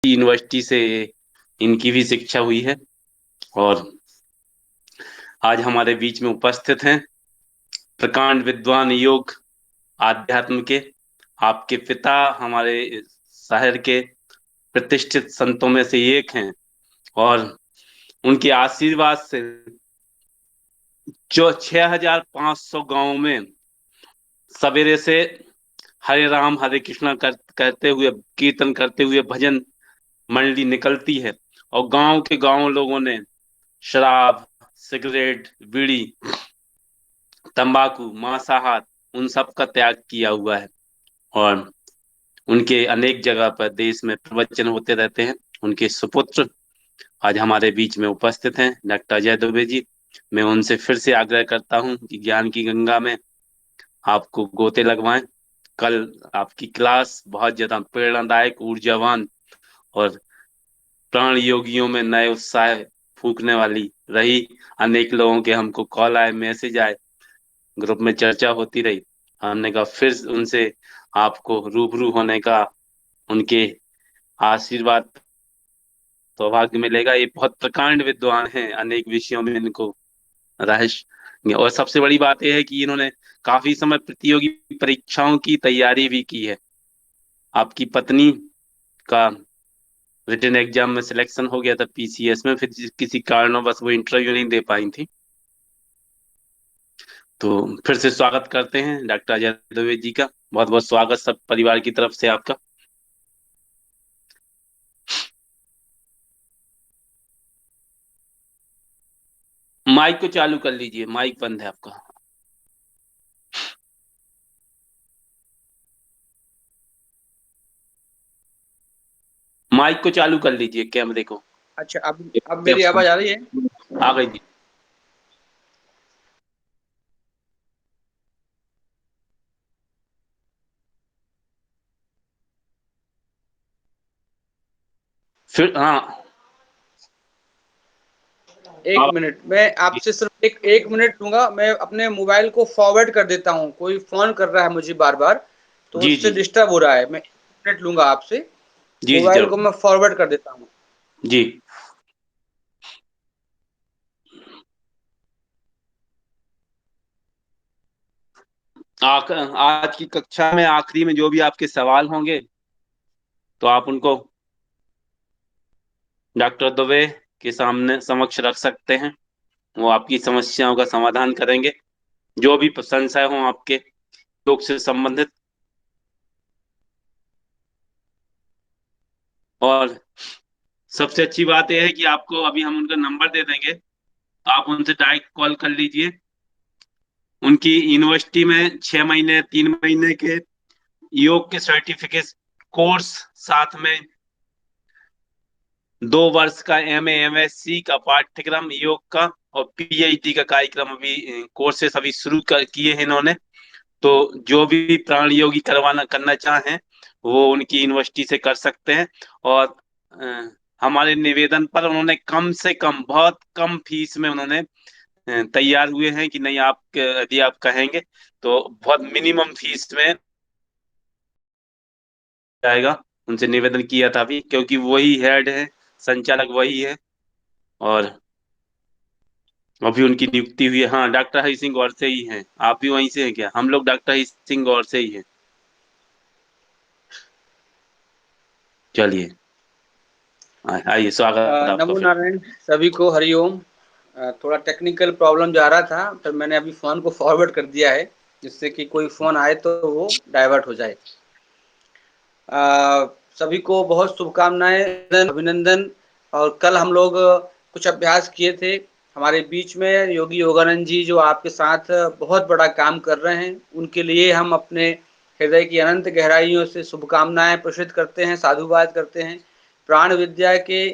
University से इनकी भी शिक्षा हुई है। और आज हमारे बीच में उपस्थित हैं प्रकांड विद्वान योग आध्यात्म के। आपके पिता हमारे शहर के प्रतिष्ठित संतों में से एक हैं, और उनके आशीर्वाद से जो 6,500 गांवों में सवेरे से हरे राम हरे कृष्णा करते हुए, कीर्तन करते हुए भजन मंडली निकलती है। और गांव के गांव लोगों ने शराब, सिगरेट, बीड़ी, तंबाकू, मांसाहार उन सब का त्याग किया हुआ है। और उनके अनेक जगह पर देश में प्रवचन होते रहते हैं। उनके सुपुत्र आज हमारे बीच में उपस्थित हैं, डॉक्टर अजय दुबे जी। मैं उनसे फिर से आग्रह करता हूं कि ज्ञान की गंगा में आपको गोते लगवाएं। कल आपकी क्लास बहुत ज्यादा प्रेरणादायक, ऊर्जावान और प्राण योगियों में नए उत्साह फूकने वाली रही। अनेक लोगों के हमको कॉल आए, मैसेज आए, ग्रुप में चर्चा होती रही। हमने कहा फिर उनसे आपको रूबरू होने का, उनके आशीर्वाद सौभाग्य मिलेगा। ये बहुत प्रकांड विद्वान हैं, अनेक विषयों में इनको रहस्य। और सबसे बड़ी बात यह है कि इन्होंने काफी समय प्रतियोगी परीक्षाओं की तैयारी भी की है। आपकी पत्नी का रिटन एग्जाम में सिलेक्शन हो गया था पीसीएस में, फिर किसी कारणवश वो इंटरव्यू नहीं दे पाई थी। तो फिर से स्वागत करते हैं डॉक्टर अजय दुबे जी का। बहुत बहुत स्वागत सब परिवार की तरफ से आपका। माइक को चालू कर लीजिए, माइक बंद है आपका। माइक को चालू कर लीजिए, कैमरे को। अच्छा, अब मेरी आवाज आ रही है? आ गई जी। फिर हाँ। एक मिनट, मैं आपसे सिर्फ एक मिनट लूंगा। मैं अपने मोबाइल को फॉरवर्ड कर देता हूँ, कोई फोन कर रहा है मुझे बार बार, तो जी उससे जी डिस्टर्ब हो रहा है। मैं 1 मिनट लूंगा आपसे, जी जी मोबाइल को जरूर। मैं फॉरवर्ड कर देता हूँ। जी। आज की कक्षा में आखिरी में जो भी आपके सवाल होंगे तो आप उनको डॉक्टर दुबे के सामने समक्ष रख सकते हैं। वो आपकी समस्याओं का समाधान करेंगे, जो भी संशय हो आपके योग से संबंधित। और सबसे अच्छी बात यह है कि आपको अभी हम उनका नंबर दे देंगे, तो आप उनसे डायरेक्ट कॉल कर लीजिए। उनकी यूनिवर्सिटी में 6 महीने 3 महीने के योग के सर्टिफिकेट कोर्स, साथ में 2 वर्ष का एमए एमएससी का पाठ्यक्रम योग का, और पीएचडी का कार्यक्रम अभी कोर्सेस अभी शुरू किए हैं इन्होंने। तो जो भी प्राण योगी करवाना करना चाहें वो उनकी यूनिवर्सिटी से कर सकते हैं। और अ, हमारे निवेदन पर उन्होंने कम से कम, बहुत कम फीस में उन्होंने तैयार हुए हैं कि नहीं, आप यदि आप कहेंगे तो बहुत मिनिमम फीस में जाएगा। उनसे निवेदन किया था अभी, क्योंकि वही हेड है, संचालक वही है। और अभी उनकी नियुक्ति हुई है। हाँ, डॉक्टर हरि सिंह गौर से ही हैं। आप भी वहीं से हैं क्या? हम लोग डॉक्टर हरि सिंह गौर से ही हैं। चलिए, आइए, स्वागत आपका नमो फिर। नारायण, सभी को हरिओम। थोड़ा टेक्निकल प्रॉब्लम जा रहा था, तो मैंने अभी फोन को फॉरवर्ड कर दिया है, जिससे कि कोई फोन आए तो वो डाइवर्ट हो जाए। सभी को बहुत शुभकामनाएं, अभिनंदन। और कल हम लोग कुछ अभ्यास किए थे। हमारे बीच में योगी योगानंद जी जो आपके साथ बहुत बड़ा काम कर रहे हैं, उनके लिए हम अपने हृदय की अनंत गहराइयों से शुभकामनाएं प्रेषित करते हैं, साधुवाद करते हैं। प्राण विद्या के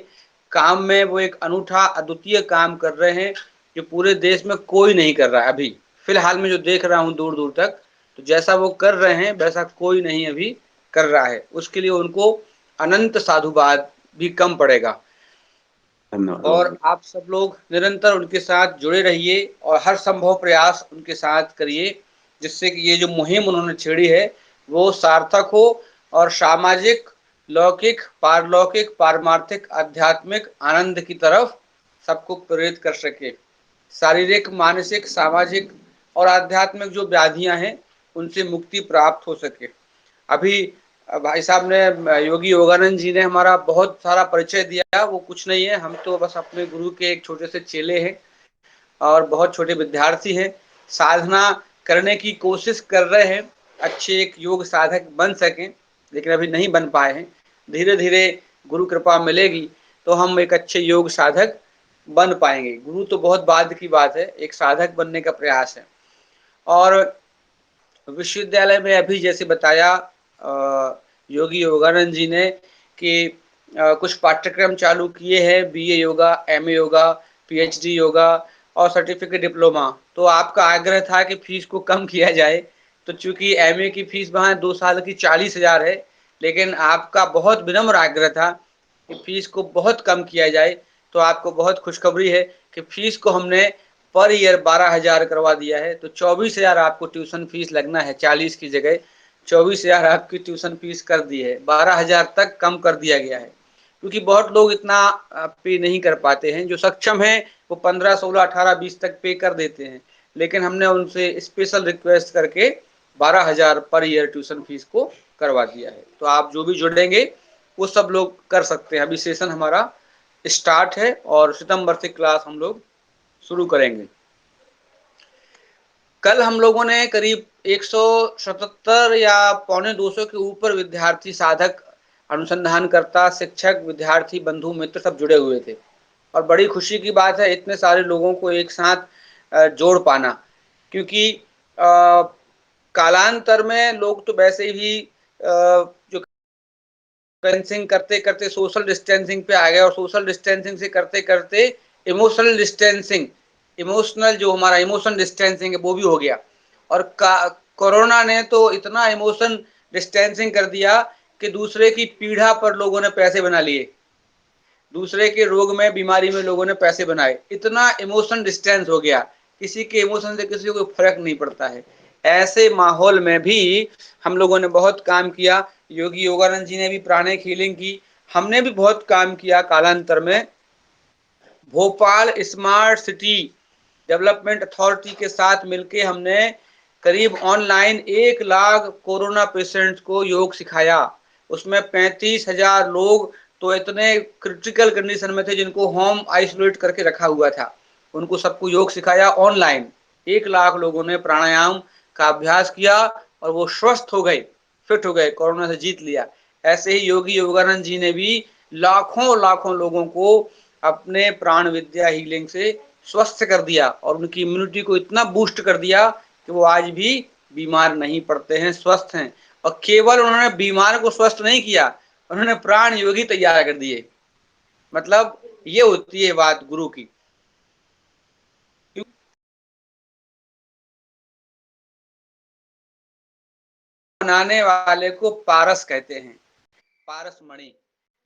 काम में वो एक अनूठा अद्वितीय काम कर रहे हैं, जो पूरे देश में कोई नहीं कर रहा है अभी फिलहाल। में जो देख रहा हूँ दूर दूर तक, तो जैसा वो कर रहे हैं वैसा कोई नहीं अभी कर रहा है। उसके लिए उनको अनंत साधुवाद भी कम पड़ेगा। और धन्यवाद। आप सब लोग निरंतर उनके साथ जुड़े रहिए और हर संभव प्रयास उनके साथ करिए, जिससे कि ये जो मुहिम उन्होंने छेड़ी है वो सार्थक हो और सामाजिक लौकिक, पारलौकिक, पारमार्थिक, आध्यात्मिक आनंद की तरफ सबको प्रेरित कर सके। शारीरिक, मानसिक, सामाजिक और आध्यात्मिक जो व्याधियां हैं उनसे मुक्ति प्राप्त हो सके। अभी भाई साहब ने, योगी योगानंद जी ने हमारा बहुत सारा परिचय दिया। वो कुछ नहीं है, हम तो बस अपने गुरु के एक छोटे से चेले हैं और बहुत छोटे विद्यार्थी हैं। साधना करने की कोशिश कर रहे हैं, अच्छे एक योग साधक बन सकें, लेकिन अभी नहीं बन पाए हैं। धीरे धीरे गुरु कृपा मिलेगी तो हम एक अच्छे योग साधक बन पाएंगे। गुरु तो बहुत बाद की बात है, एक साधक बनने का प्रयास है। और विश्वविद्यालय में अभी जैसे बताया योगी योगानंद जी ने कि कुछ पाठ्यक्रम चालू किए हैं, BA yoga, MA yoga, PhD yoga और सर्टिफिकेट डिप्लोमा। तो आपका आग्रह था कि फीस को कम किया जाए, तो चूंकि एमए की फीस वहाँ 2 साल की 40,000 है, लेकिन आपका बहुत विनम्र आग्रह था कि फीस को बहुत कम किया जाए। तो आपको बहुत खुशखबरी है कि फीस को हमने पर ईयर 12,000 करवा दिया है। तो 24,000 आपको ट्यूशन फीस लगना है, 40 की जगह 24,000 आपकी ट्यूशन फीस कर दी है, 12,000 तक कम कर दिया गया है। क्योंकि बहुत लोग इतना पे नहीं कर पाते हैं। जो सक्षम हैं वो 15, 16, 18, 20 तक पे कर देते हैं, लेकिन हमने उनसे स्पेशल रिक्वेस्ट करके 12,000 पर ईयर ट्यूशन फीस को करवा दिया है। तो आप जो भी जुड़ेंगे वो सब लोग कर सकते हैं। अभी सेशन हमारा स्टार्ट है और सितंबर से क्लास हम लोग शुरू करेंगे। कल हम लोगों ने करीब 177 या पौने 200 के ऊपर विद्यार्थी, साधक, अनुसंधानकर्ता, शिक्षक, विद्यार्थी, बंधु मित्र सब जुड़े हुए थे। और बड़ी खुशी की बात है इतने सारे लोगों को एक साथ जोड़ पाना। क्योंकि कालांतर में लोग तो वैसे ही जो डिस्टेंसिंग करते करते सोशल डिस्टेंसिंग पे आ गए, और सोशल डिस्टेंसिंग से करते करते इमोशनल डिस्टेंसिंग, इमोशनल जो हमारा इमोशन डिस्टेंसिंग है वो भी हो गया। और कोरोना ने तो इतना इमोशन डिस्टेंसिंग कर दिया कि दूसरे की पीड़ा पर लोगों ने पैसे बना लिए, दूसरे के रोग में, बीमारी में लोगों ने पैसे बनाए। इतना इमोशन डिस्टेंस हो गया, किसी के इमोशन से किसी को फर्क नहीं पड़ता है। ऐसे माहौल में भी हम लोगों ने बहुत काम किया। योगी योगानंद जी ने भी प्राणिक हीलिंग की, हमने भी बहुत काम किया। कालांतर में Bhopal smart city development authority के साथ मिलके हमने करीब ऑनलाइन 1 लाख कोरोना पेशेंट्स को योग सिखाया। उसमें 35,000 लोग तो इतने क्रिटिकल कंडीशन में थे जिनको होम आइसोलेट करके रखा हुआ था, उनको सबको योग सिखाया ऑनलाइन। 1 लाख लोगों ने प्राणायाम का अभ्यास किया और वो स्वस्थ हो गए, फिट हो गए, कोरोना से जीत लिया। ऐसे ही योगी योगानंद जी ने भी लाखों लाखों लोगों को अपने प्राण विद्या हीलिंग से स्वस्थ कर दिया और उनकी इम्यूनिटी को इतना बूस्ट कर दिया कि वो आज भी बीमार नहीं पड़ते हैं, स्वस्थ हैं। और केवल उन्होंने बीमार को स्वस्थ नहीं किया, उन्होंने प्राण योगी तैयार कर दिए। मतलब ये होती है बात गुरु की। बनाने वाले को पारस कहते हैं, पारस मणि।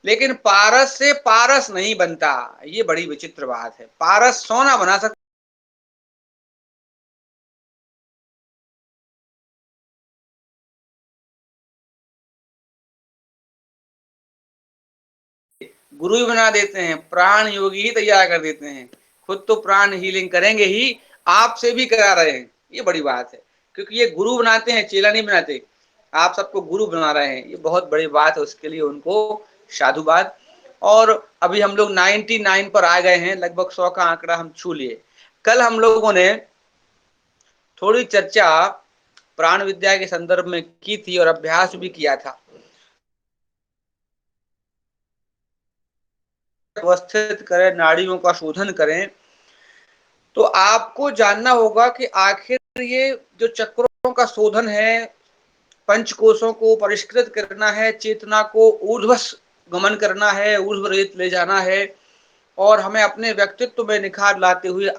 लेकिन पारस से पारस नहीं बनता, ये बड़ी विचित्र बात है। पारस सोना बना सकता, गुरु ही बना देते हैं, प्राण योगी ही तैयार कर देते हैं। खुद तो प्राण हीलिंग करेंगे ही, आपसे भी करा रहे हैं, ये बड़ी बात है। क्योंकि ये गुरु बनाते हैं, चेला नहीं बनाते। आप सबको गुरु बना रहे हैं, ये बहुत बड़ी बात है। उसके लिए उनको साधुवाद। और अभी हम लोग 99 पर आ गए हैं, लगभग 100 का आंकड़ा हम छू लिए। कल हम लोगों ने थोड़ी चर्चा प्राण विद्या के संदर्भ में की थी और अभ्यास भी किया था। व्यवस्थित करें, नाड़ियों का शोधन करें, तो आपको जानना होगा कि आखिर ये जो चक्रों का शोधन है, पंचकोशों को परिष्कृत करना है, चेतना को ऊर्ध्वस गमन करना है, ऊर्ध्वरेत ले जाना है, और हमें अपने व्यक्तित्व में निखार लाते हुए,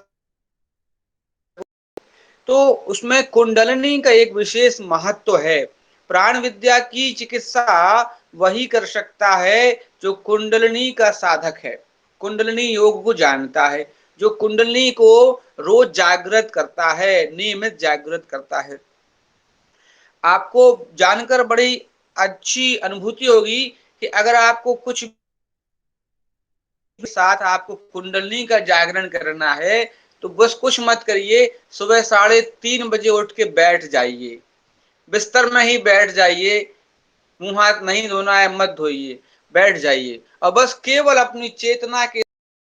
तो उसमें कुंडलिनी का एक विशेष महत्व है। प्राण विद्या की चिकित्सा वही कर सकता है जो कुंडलिनी का साधक है, कुंडलिनी योग को जानता है, जो कुंडलिनी को रोज जागृत करता है, नियमित जागृत करता है। आपको जानकर बड़ी अच्छी अनुभूति होगी कि अगर आपको कुछ साथ आपको कुंडलिनी का जागरण करना है तो बस कुछ मत करिए, सुबह 3:30 बजे उठ के बैठ जाइए, बिस्तर में ही बैठ जाइए, मुंह हाथ नहीं धोना है, मत धोइए, बैठ जाइए और बस केवल अपनी चेतना के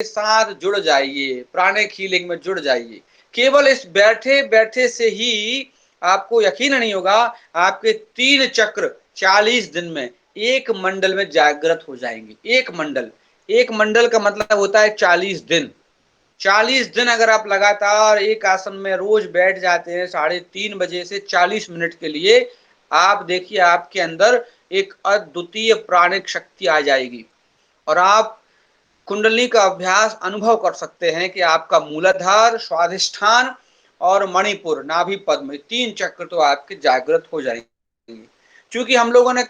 साथ जुड़ जाइए, प्राणिक हीलिंग में जुड़ जाइए। केवल इस बैठे बैठे से ही आपको यकीन नहीं होगा, आपके 3 चक्र 40 दिन में एक मंडल में जागृत हो जाएंगे। एक मंडल का मतलब होता है 40 दिन। 40 दिन अगर आप लगातार एक आसन में रोज बैठ जाते हैं 3:30 बजे से 40 मिनट के लिए, आप देखिए आपके अंदर एक अद्वितीय प्राणिक शक्ति आ जाएगी और आप कुंडली का अभ्यास अनुभव कर सकते हैं कि आपका मूलाधार, स्वाधिष्ठान और मणिपुर, नाभि पद्म, 3 चक्र तो आपके जागृत हो जाएंगे। क्योंकि हम लोगों ने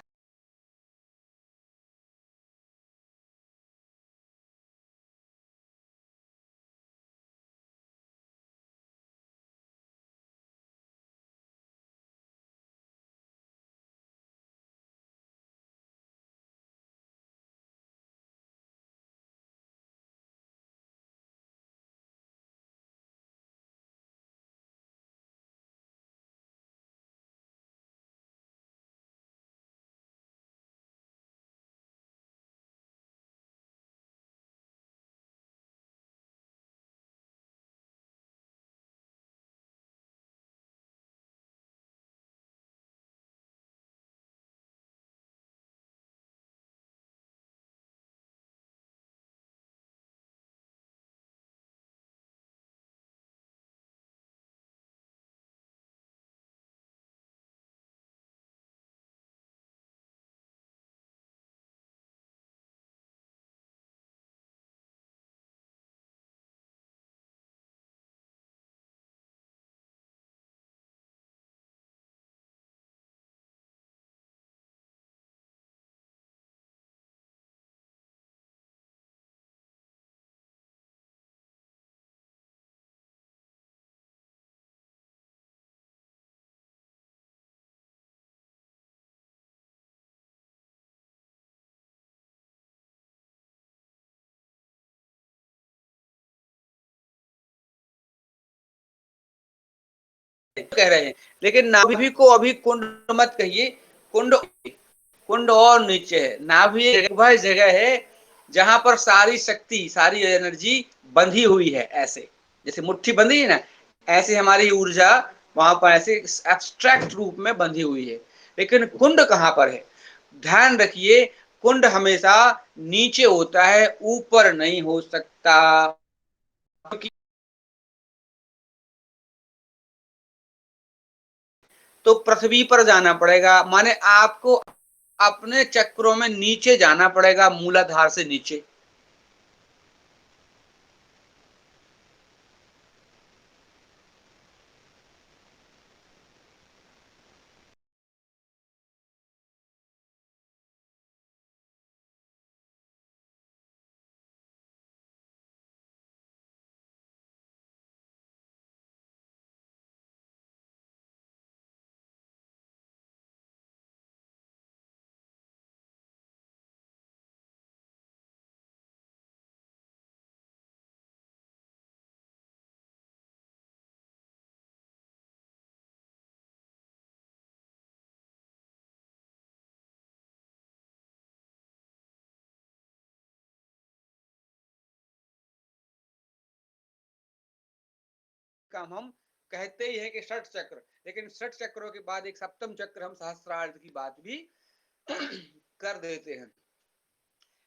कह रहे हैं, लेकिन नाभि को अभी कुंड मत कहिए। कुंड कुंड और नीचे है। नाभि एक वह जगह है जहां पर सारी शक्ति, सारी एनर्जी बंधी हुई है। ऐसे जैसे मुट्ठी बंधी है ना, ऐसे हमारी ऊर्जा वहां पर ऐसे एब्स्ट्रैक्ट रूप में बंधी हुई है। लेकिन कुंड कहां पर है? ध्यान रखिए, कुंड हमेशा नीचे होता है, ऊपर नहीं हो सकता। तो पृथ्वी पर जाना पड़ेगा, माने आपको अपने चक्रों में नीचे जाना पड़ेगा, मूलाधार से नीचे। काम हम कहते ही है कि षट चक्र, लेकिन षट चक्रों के बाद एक सप्तम चक्र हम सहस्त्रार्थ की बात भी कर देते हैं।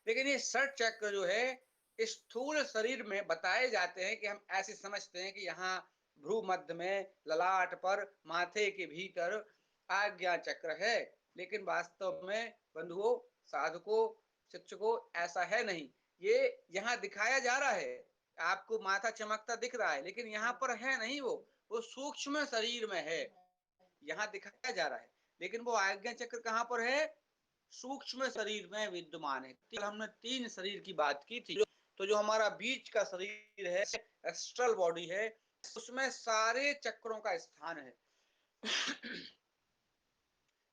लेकिन ये षट चक्र जो है स्थूल शरीर में बताए जाते हैं कि हम ऐसे समझते हैं कि यहाँ भ्रू मध्य में, ललाट पर, माथे के भीतर आज्ञा चक्र है। लेकिन वास्तव में बंधुओं, साधकों, शिक्षकों, ऐसा है नहीं। ये यहाँ दिखाया जा रहा है, आपको माथा चमकता दिख रहा है, लेकिन यहाँ पर है नहीं। वो सूक्ष्म शरीर में है, यहाँ दिखाया जा रहा है। लेकिन वो आज्ञा चक्र कहाँ पर है? सूक्ष्म शरीर में विद्यमान है। कल हमने 3 शरीर की बात की थी। तो जो हमारा बीच का शरीर है, एस्ट्रल बॉडी है, उसमें सारे चक्रों का स्थान है।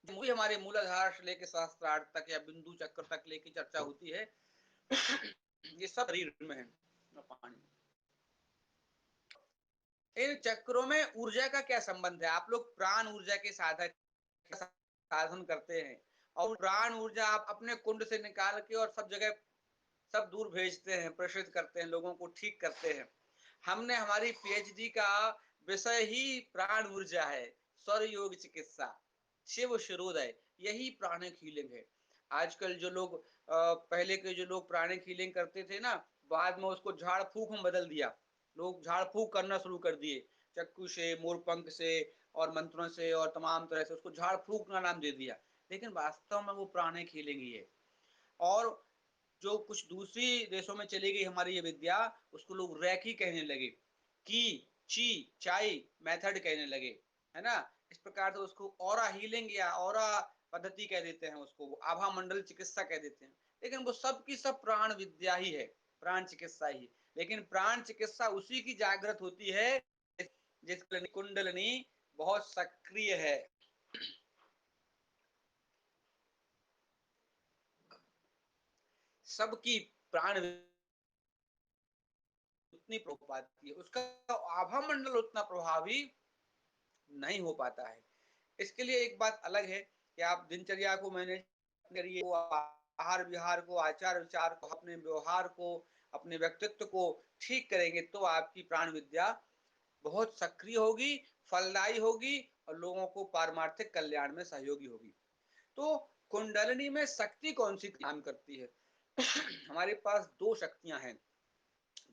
वही हमारे मूलाधार से लेकर सहस्त्रार्थ तक या बिंदु चक्र तक लेके चर्चा होती है। ये सब शरीर में है पानी। इन चक्रों में ऊर्जा का क्या संबंध है? आप लोग प्राण ऊर्जा के साधन करते हैं और प्राण ऊर्जा आप अपने कुंड से निकाल के और सब जगह सब दूर भेजते हैं, प्रेषित करते हैं, लोगों को ठीक करते हैं। हमने हमारी पीएचडी का विषय ही प्राण ऊर्जा है, स्वर योग चिकित्सा, शिव शिरोदय, यही प्राणिक हीलिंग है। आजकल जो लोग पहले के जो लोग प्राणिक हीलिंग करते थे ना, बाद में उसको झाड़ फूक में बदल दिया। लोग झाड़ फूक करना शुरू कर दिए, चक्कू से, मोरपंख से और मंत्रों से और तमाम तरह से उसको झाड़ फूक का नाम दे दिया। लेकिन वास्तव में वो प्राणिक हीलिंग ही है। और जो कुछ दूसरी देशों में चली गई हमारी ये विद्या, उसको लोग रैकी कहने लगे, की, ची, चाई मेथड कहने लगे, है ना। इस प्रकार से उसको ऑरा हीलिंग या ऑरा पद्धति कह देते हैं, उसको आभा मंडल चिकित्सा कह देते हैं। लेकिन वो सब की सब प्राण विद्या ही है, प्राण चिकित्सा ही। लेकिन प्राण चिकित्सा उसी की जागृत होती है जिसकी कुंडलनी बहुत सक्रिय है। सबकी प्राण उतनी प्रभाव पाती है, उसका आभा मंडल उतना प्रभावी नहीं हो पाता है। इसके लिए एक बात अलग है कि आप दिनचर्या को मैनेज करिए, आहार विहार को, आचार विचार को, अपने व्यवहार को, अपने व्यक्तित्व को ठीक करेंगे तो आपकी प्राण विद्या बहुत सक्रिय होगी, फलदायी होगी और लोगों को पारमार्थिक कल्याण में सहयोगी होगी। तो कुंडलिनी में शक्ति कौन सी काम करती है? हमारे पास दो शक्तियां हैं,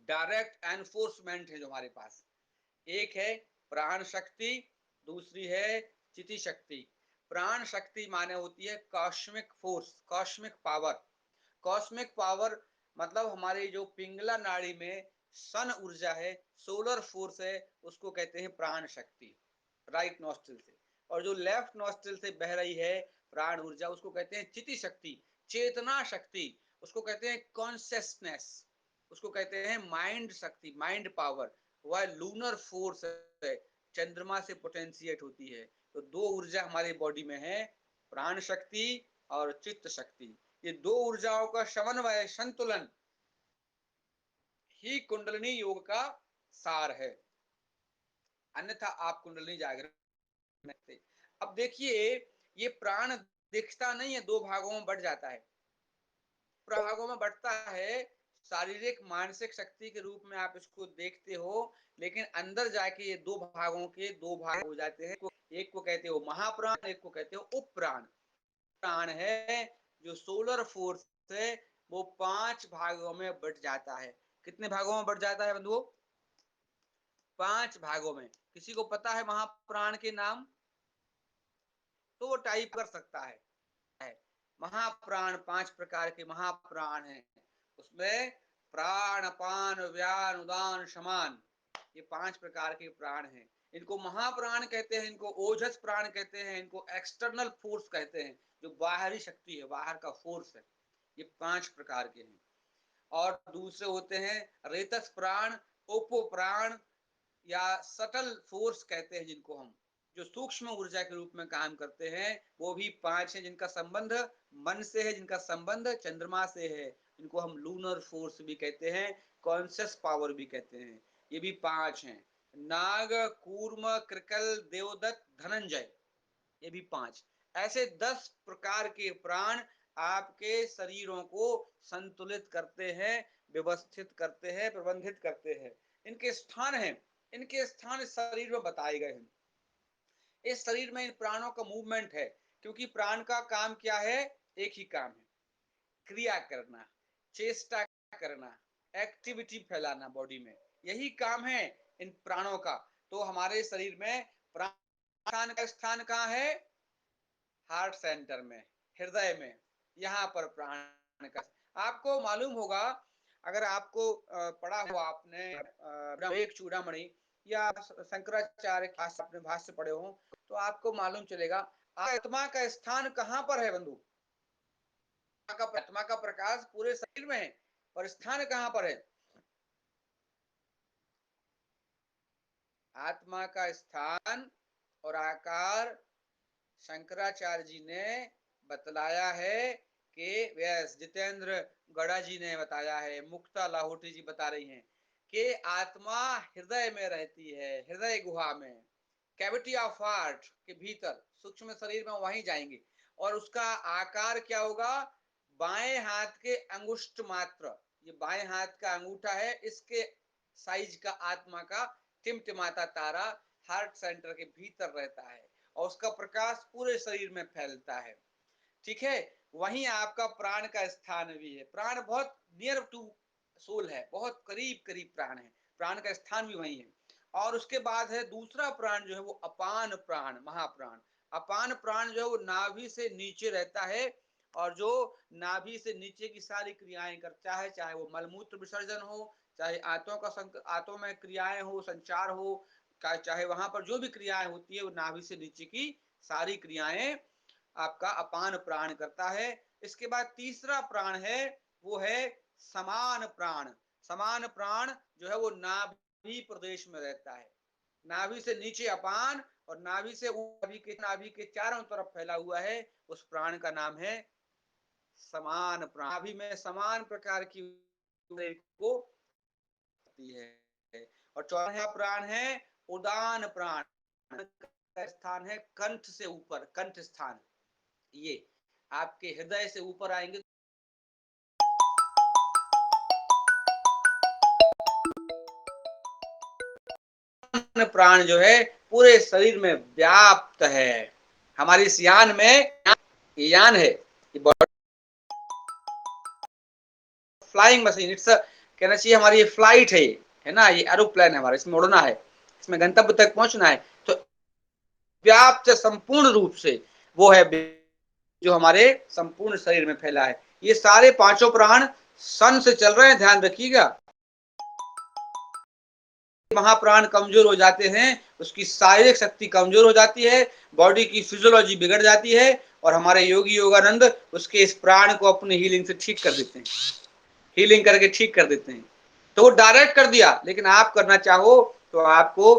डायरेक्ट एनफोर्समेंट है जो हमारे पास। एक है प्राण शक्ति, दूसरी है चिति शक्ति। प्राण शक्ति माने होती है cosmic force, cosmic power. Cosmic power मतलब हमारे जो पिंगला नाड़ी में सन ऊर्जा है, सोलर फोर्स है, उसको कहते हैं प्राण शक्ति, राइट नॉस्ट्रिल से। और जो लेफ्ट नॉस्ट्रिल से बह रही है प्राण ऊर्जा, उसको कहते हैं चिति शक्ति, चेतना शक्ति, उसको कहते हैं कॉन्शियसनेस, उसको कहते हैं माइंड शक्ति, माइंड पावर। वह लूनर फोर्स है, चंद्रमा से पोटेंशिएट होती है। तो दो ऊर्जा हमारे बॉडी में है, प्राण शक्ति और चित्त शक्ति। ये दो ऊर्जाओं का समन्वय, संतुलन ही कुंडलिनी योग का सार है, अन्यथा आप कुंडलिनी जागरण नहीं। अब देखिए, ये प्राण दिखता नहीं है, दो भागों में बढ़ जाता है, भागों में बढ़ता है। शारीरिक मानसिक शक्ति के रूप में आप इसको देखते हो, लेकिन अंदर जाके ये दो भागों के दो भाग हो जाते हैं। एक को कहते हो महाप्राण, एक को कहते हो उपप्राण। प्राण है जो सोलर फोर्स है, वो 5 भागों में बढ़ जाता है। कितने भागों में बढ़ जाता है बंधुओं? 5 भागों में। किसी को पता है महाप्राण के नाम? तो वो टाइप कर सकता है। महाप्राण 5 प्रकार के महाप्राण हैं। उसमें प्राण अपान व्यान उदान समान, ये 5 प्रकार के प्राण हैं। इनको महाप्राण कहते हैं, इनको ओजस प्राण कहते हैं, इनको एक्सटर्नल फोर्स कहते हैं, जो बाहरी शक्ति है, बाहर का फोर्स है। ये 5 प्रकार के हैं। और दूसरे होते हैं रेतस प्राण, उपो प्राण या सटल फोर्स कहते हैं जिनको हम, जो सूक्ष्म ऊर्जा के रूप में काम करते हैं। वो भी 5 हैं, जिनका संबंध मन से है, जिनका संबंध चंद्रमा से है, जिनको हम लूनर फोर्स भी कहते हैं, कॉन्शियस पावर भी कहते हैं। ये भी 5 हैं, नाग, कूर्म, कृकल, देवदत्त, धनंजय, ये भी 5। ऐसे 10 प्रकार के प्राण आपके शरीरों को संतुलित करते हैं, व्यवस्थित करते हैं, प्रबंधित करते हैं। इनके स्थान हैं, इनके स्थान शरीर में बताए गए हैं। इस शरीर में इन प्राणों का मूवमेंट है, क्योंकि प्राण का काम क्या है? एक ही काम है, क्रिया करना, चेष्टा करना, एक्टिविटी फैलाना बॉडी में, यही काम है इन प्राणों का। तो हमारे शरीर में प्राण का स्थान कहाँ है? हार्ट सेंटर में, हृदय में, यहाँ पर प्राण का। आपको मालूम होगा, अगर आपको पढ़ा हुआ आपने एक चूड़ामणि या शंकराचार्य के आपने भाष्य पढ़े हो, तो आपको मालूम चलेगा आत्मा का स्थान कहाँ पर है बंधु। आत्मा का प्रकाश पूरे शरीर में है, और स्थान कहाँ पर है? आत्मा का स्थान और आकार शंकराचार्य जी ने बतलाया है कि व्यास जितेंद्र गड़ा जी ने बताया है, मुक्ता लाहौटी जी बता रही हैं कि आत्मा हृदय में रहती है, हृदय गुहा में, कैविटी ऑफ हार्ट के भीतर, सूक्ष्म शरीर में वहीं जाएंगे। और उसका आकार क्या होगा? बाएं हाथ के अंगुष्ठ मात्र, ये बाएं हाथ का अंगूठा है, इसके साइज का आत्मा का टिमटिमाता तारा हार्ट सेंटर के भीतर रहता है और उसका प्रकाश पूरे शरीर में फैलता है। ठीक है, वहीं आपका प्राण का स्थान भी है। प्राण बहुत नियर टू सोल है, बहुत करीब करीब प्राण है, प्राण का स्थान भी वहीं है। और उसके बाद है दूसरा प्राण जो है वो अपान प्राण, महाप्राण। अपान प्राण जो है वो नाभि से नीचे रहता है और जो नाभि से नीचे की सारी क्रियाएं करता है, चाहे वो मलमूत्र विसर्जन हो, चाहे आंतों में क्रियाएं हो, संचार हो, चाहे वहां पर जो भी क्रियाएं होती है वो नाभि से नीचे की सारी क्रियाएं आपका अपान प्राण करता है। इसके बाद तीसरा प्राण है वो है समान प्राण। समान प्राण जो है वो नाभि प्रदेश में रहता है, नाभि से नीचे अपान और नाभि से नाभि के चारों तरफ फैला हुआ है, उस प्राण का नाम है समान प्राण। नाभि में समान प्रकार की को है। और चौथा प्राण है उदान प्राण, का स्थान है कंठ से ऊपर, कंठ स्थान, ये आपके हृदय से ऊपर आएंगे। प्राण जो है पूरे शरीर में व्याप्त है। हमारी इस यान में, ये यान है, ये फ्लाइंग मशीन, इट्स कहना चाहिए हमारी ये फ्लाइट है ना, ये एरोप्लेन है हमारा, इसमें उड़ना है, इसमें गंतव्य तक पहुंचना है। तो व्याप्त संपूर्ण रूप से वो है जो हमारे संपूर्ण शरीर में फैला है। ये सारे पांचों प्राण सन से चल रहे हैं, ध्यान रखिएगा। महाप्राण कमजोर हो जाते हैं, उसकी शारीरिक शक्ति कमजोर हो जाती है, बॉडी की फिजियोलॉजी बिगड़ जाती है और हमारे योगी योगानंद उसके इस प्राण को अपनी हीलिंग से ठीक कर देते हैं, हीलिंग करके ठीक कर देते हैं। तो वो डायरेक्ट कर दिया, लेकिन आप करना चाहो तो आपको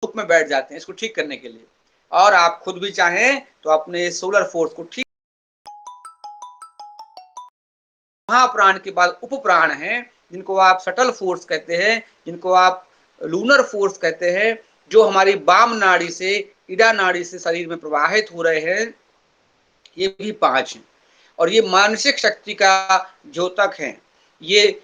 रूप में बैठ जाते हैं इसको ठीक करने के लिए। और आप खुद भी चाहें तो अपने सोलर फोर्स को ठीक। महाप्राण के बाद उपप्राण हैं, जिनको आप सटल फोर्स कहते हैं, जिनको आप लूनर फोर्स कहते हैं, जो हमारी वाम नाड़ी से, इडा नाड़ी से शरीर में प्रवाहित हो रहे हैं। ये भी पांच हैं और ये मानसिक शक्ति का द्योतक हैं, ये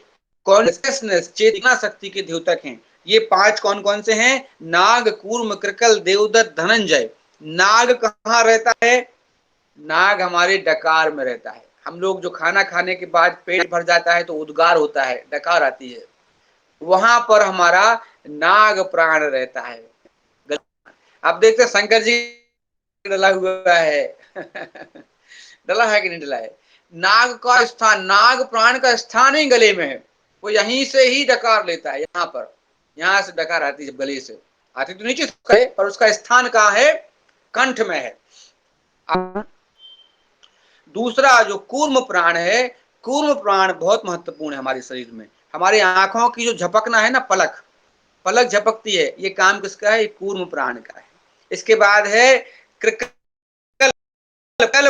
कॉन्शियसनेस, चेतना शक्ति के द्योतक हैं। ये पांच कौन कौन से हैं? नाग, कूर्म, कृकल, देवदत्त, धनंजय। नाग कहाँ रहता है? नाग हमारे डकार में रहता है। हम लोग जो खाना खाने के बाद पेट भर जाता है तो उद्गार होता है, डकार आती है, वहां पर हमारा नाग प्राण रहता है। आप देखते हैं शंकर जी डला हुआ है डला है कि नहीं डला है? नाग का स्थान, नाग प्राण का स्थान ही गले में है, वो यहीं से ही डकार लेता है, यहाँ पर, यहाँ से डकार आती है, गले से आती तो नीचे है पर उसका स्थान कहाँ है? कंठ में है। दूसरा जो कूर्म प्राण है, कूर्म प्राण बहुत महत्वपूर्ण है हमारे शरीर में। हमारी आंखों की जो झपकना है ना, पलक, पलक झपकती है, ये काम किसका है? कूर्म प्राण का है। इसके बाद है कृकल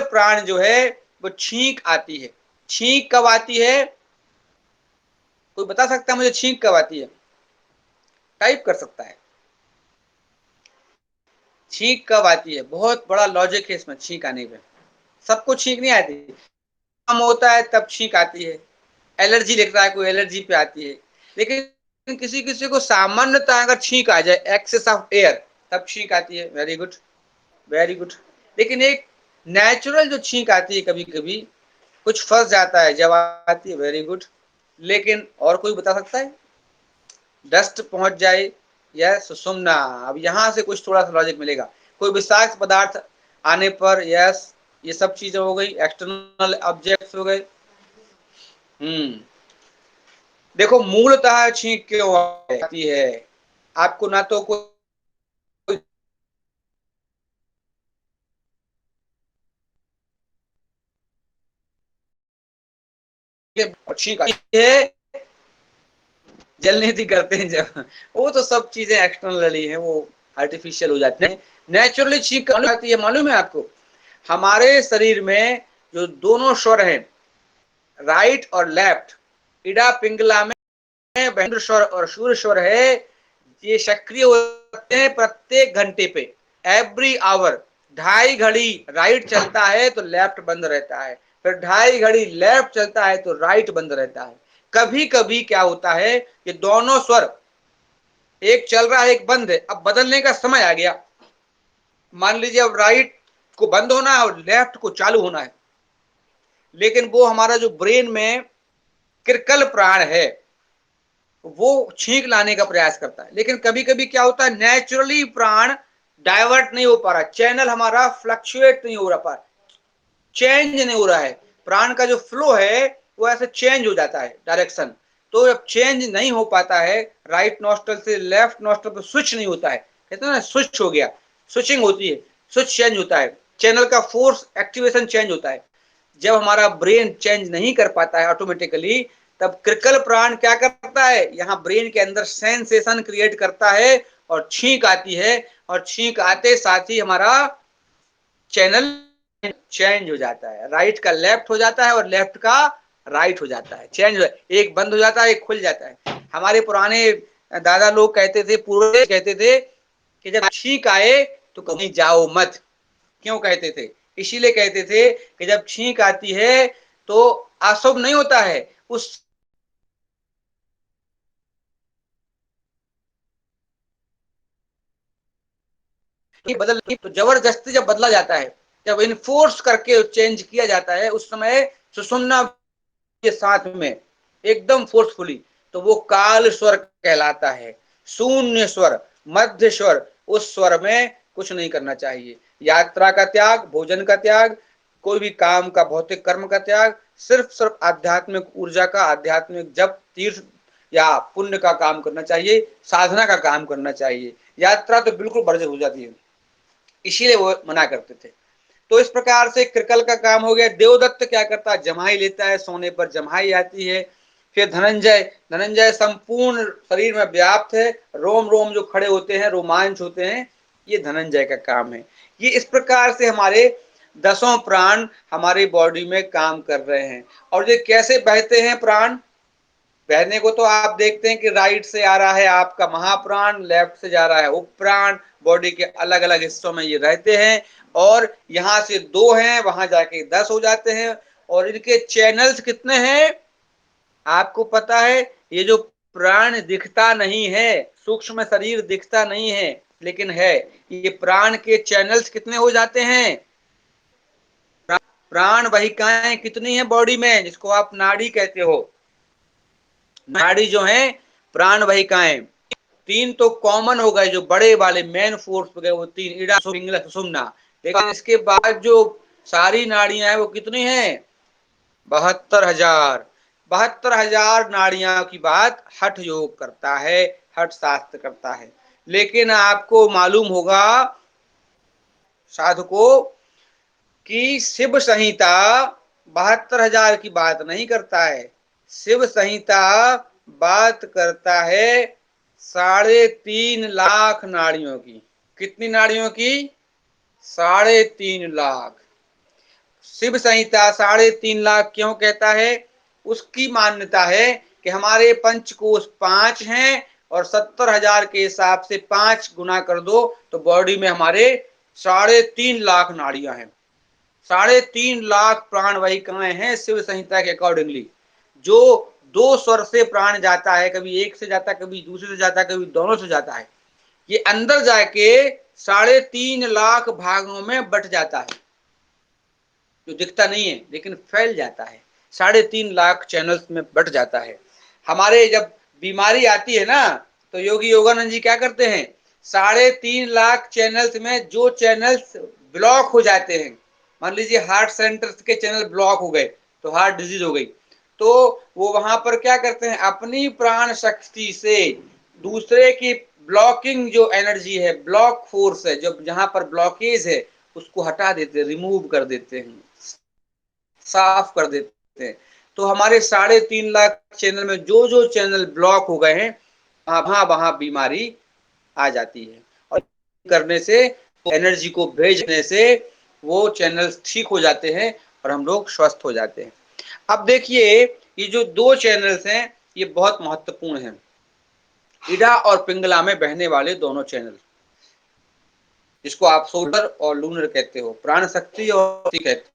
प्राण जो है वो छींक आती है। छींक कब आती है? कोई बता सकता है मुझे छींक कब आती है? टाइप कर सकता है, छींक कब आती है? बहुत बड़ा लॉजिक है इसमें छींक आने में। सबको छींक नहीं आती, काम होता है तब छींक आती है, एलर्जी लिख रहा है कोई, एलर्जी पे आती है। लेकिन किसी किसी को सामान्यतः अगर छींक आ जाए, एक्सेस ऑफ एयर, तब छींक आती है। Very good, very good. लेकिन एक नेचुरल जो छींक आती है, कभी कभी कुछ फंस जाता है जब आती है, वेरी गुड। लेकिन और कोई बता सकता है? डस्ट पहुंच जाए या सुषुम्ना, अब यहां से कुछ थोड़ा सा लॉजिक मिलेगा। कोई विषाक्त पदार्थ आने पर, यस, ये सब चीजें हो गई, एक्सटर्नल ऑब्जेक्ट्स हो गए। देखो मूलतः छींक क्यों आती है? आपको ना तो कोई छींक आती है, जलनीति करते हैं जब, वो तो सब चीजें एक्सटर्नली है, वो आर्टिफिशियल हो जाते हैं। नेचुरली छींक आती है, मालूम है आपको? हमारे शरीर में जो दोनों स्वर हैं, राइट और लेफ्ट, इडा पिंगला में महेंद्र स्वर और सूर्य स्वर है, ये सक्रिय होते हैं प्रत्येक घंटे पे, एवरी आवर। 2.5 घड़ी राइट चलता है तो लेफ्ट बंद रहता है, फिर 2.5 घड़ी लेफ्ट चलता है तो राइट बंद रहता है। कभी कभी क्या होता है कि दोनों स्वर, एक चल रहा है एक बंद है, अब बदलने का समय आ गया। मान लीजिए अब राइट को बंद होना है और लेफ्ट को चालू होना है, लेकिन वो हमारा जो ब्रेन में कृकल प्राण है वो छींक लाने का प्रयास करता है। लेकिन कभी कभी क्या होता है, नेचुरली प्राण डाइवर्ट नहीं हो पा रहा, चैनल हमारा फ्लक्चुएट नहीं हो रहा, चेंज नहीं हो रहा है, प्राण का जो फ्लो है वो ऐसे चेंज हो जाता है डायरेक्शन। तो जब चेंज नहीं हो पाता है, राइट नॉस्ट्रल से लेफ्ट नॉस्ट्रल पर स्विच नहीं होता है, कहते हैं ना स्विच हो गया, स्विचिंग होती है, स्विच चेंज होता है, चैनल का फोर्स एक्टिवेशन चेंज होता है। जब हमारा ब्रेन चेंज नहीं कर पाता है ऑटोमेटिकली, तब कृकल प्राण क्या करता है, यहाँ ब्रेन के अंदर सेंसेशन क्रिएट करता है और छींक आती है, और छींक आते साथ ही हमारा चैनल चेंज हो जाता है, राइट का लेफ्ट हो जाता है और लेफ्ट का राइट हो जाता है, चेंज हो, एक बंद हो जाता है एक खुल जाता है। हमारे पुराने दादा लोग कहते थे, पूर्वज कहते थे कि जब छींक आए तो कहीं जाओ मत। क्यों कहते थे? इसीलिए कहते थे कि जब छींक आती है तो अशुभ नहीं होता है, उस बदल तो जबरदस्ती जब बदला जाता है, जब इनफोर्स करके चेंज किया जाता है, उस समय सुषुम्ना के साथ में एकदम फोर्सफुली, तो वो काल स्वर कहलाता है, शून्य स्वर, मध्य स्वर। उस स्वर में कुछ नहीं करना चाहिए, यात्रा का त्याग, भोजन का त्याग, कोई भी काम का भौतिक कर्म का त्याग, सिर्फ सिर्फ आध्यात्मिक ऊर्जा का, आध्यात्मिक जप तीर्थ या पुण्य का काम करना चाहिए, साधना का काम करना चाहिए। यात्रा तो बिल्कुल वर्जित हो जाती है, इसीलिए वो मना करते थे। तो इस प्रकार से कृकल का काम हो गया। देवदत्त क्या करता है, जमाई लेता है, सोने पर जमाई आती है। फिर धनंजय, धनंजय संपूर्ण शरीर में व्याप्त है, रोम रोम जो खड़े होते हैं, रोमांच होते हैं, ये धनंजय का काम है। ये इस प्रकार से हमारे 10 प्राण हमारी बॉडी में काम कर रहे हैं। और ये कैसे बहते हैं प्राण? बहने को तो आप देखते हैं कि राइट से आ रहा है आपका महाप्राण, लेफ्ट से जा रहा है उपप्राण, बॉडी के अलग अलग हिस्सों में ये रहते हैं, और यहां से 2 हैं, वहां जाके 10 हो जाते हैं। और इनके चैनल्स कितने हैं आपको पता है? ये जो प्राण दिखता नहीं है, सूक्ष्म शरीर दिखता नहीं है, लेकिन है, ये प्राण के चैनल्स कितने हो जाते हैं? प्राण वाहिकाएं कितनी है बॉडी में, जिसको आप नाड़ी कहते हो? नाड़ी जो है प्राण वाहिकाएं 3 तो कॉमन हो गए, जो बड़े वाले मेन फोर्स हो गए वो 3, इडा पिंगला सुषुम्ना। लेकिन इसके बाद जो सारी नाड़ियां हैं वो कितनी हैं? 72,000। 72,000 नाड़ियां की बात हठ योग करता है, हठ शास्त्र करता है। लेकिन आपको मालूम होगा साधको कि शिव संहिता 72,000 की बात नहीं करता है। शिव संहिता बात करता है 3.5 लाख नाड़ियों की। कितनी नाड़ियों की? 3.5 लाख। शिव संहिता 3.5 लाख क्यों कहता है? उसकी मान्यता है कि हमारे पंचकोश 5 हैं, और 70,000 के हिसाब से 5 गुना कर दो तो बॉडी में हमारे 3.5 लाख नाड़ियां हैं। 3.5 लाख प्राण वाहिकाएं हैं शिव संहिता के अकॉर्डिंगली। जो 2 स्वर से प्राण जाता है, कभी एक से जाता है, कभी दूसरे से जाता है, कभी दोनों से जाता है, ये अंदर जाके 3.5 लाख भागों में बट जाता है, जो दिखता नहीं है लेकिन फैल जाता है, 3.5 लाख चैनल्स में बट जाता है। हमारे जब बीमारी आती है ना, तो योगी योगानंद जी क्या करते हैं, 3.5 लाख चैनल्स में जो चैनल्स ब्लॉक हो जाते हैं, मान लीजिए हार्ट सेंटर के चैनल ब्लॉक हो गए तो हार्ट डिजीज हो गई, तो वो वहां पर क्या करते हैं, अपनी प्राण शक्ति से दूसरे की ब्लॉकिंग जो एनर्जी है, ब्लॉक फोर्स है, जो जहां पर ब्लॉकेज है, उसको हटा देते हैं, रिमूव कर देते हैं, साफ कर देते हैं। तो हमारे 3.5 लाख चैनल में जो जो चैनल ब्लॉक हो गए हैं वहां बीमारी आ जाती है, और करने से, एनर्जी को भेजने से वो चैनल्स ठीक हो जाते हैं और हम लोग स्वस्थ हो जाते हैं। अब देखिए, ये जो 2 चैनल्स हैं ये बहुत महत्वपूर्ण हैं, इडा और पिंगला में बहने वाले दोनों चैनल, जिसको आप सोलर और लूनर कहते हो, प्राण शक्ति और कहते हो।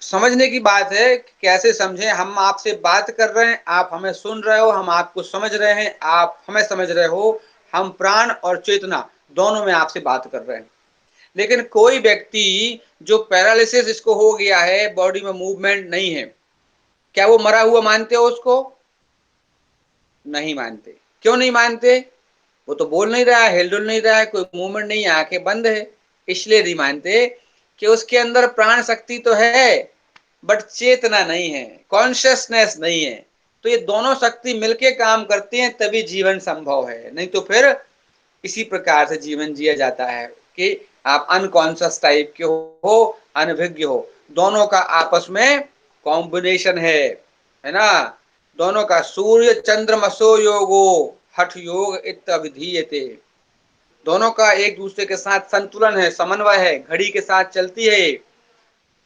समझने की बात है कि कैसे समझें। हम आपसे बात कर रहे हैं, आप हमें सुन रहे हो, हम आपको समझ रहे हैं, आप हमें समझ रहे हो। हम प्राण और चेतना दोनों में आपसे बात कर रहे हैं। लेकिन कोई व्यक्ति जो पैरालिसिस इसको हो गया है, बॉडी में मूवमेंट नहीं है, क्या वो मरा हुआ मानते हो उसको? नहीं मानते। क्यों नहीं मानते? वो तो बोल नहीं रहा है, हिलडुल नहीं रहा है, कोई मूवमेंट नहीं है, आंखें बंद है। इसलिए नहीं मानते कि उसके अंदर प्राण शक्ति तो है बट चेतना नहीं है, कॉन्शियसनेस नहीं है। तो ये दोनों शक्ति मिलके काम करती हैं, तभी जीवन संभव है। नहीं तो फिर इसी प्रकार से जीवन जिया जाता है कि आप अनकॉन्शियस टाइप के हो, अनभिज्ञ हो। दोनों का आपस में कॉम्बिनेशन है ना। दोनों का सूर्य चंद्रमसो योगो हठ योग इत्यभिधीयते। दोनों का एक दूसरे के साथ संतुलन है, समन्वय है, घड़ी के साथ चलती है।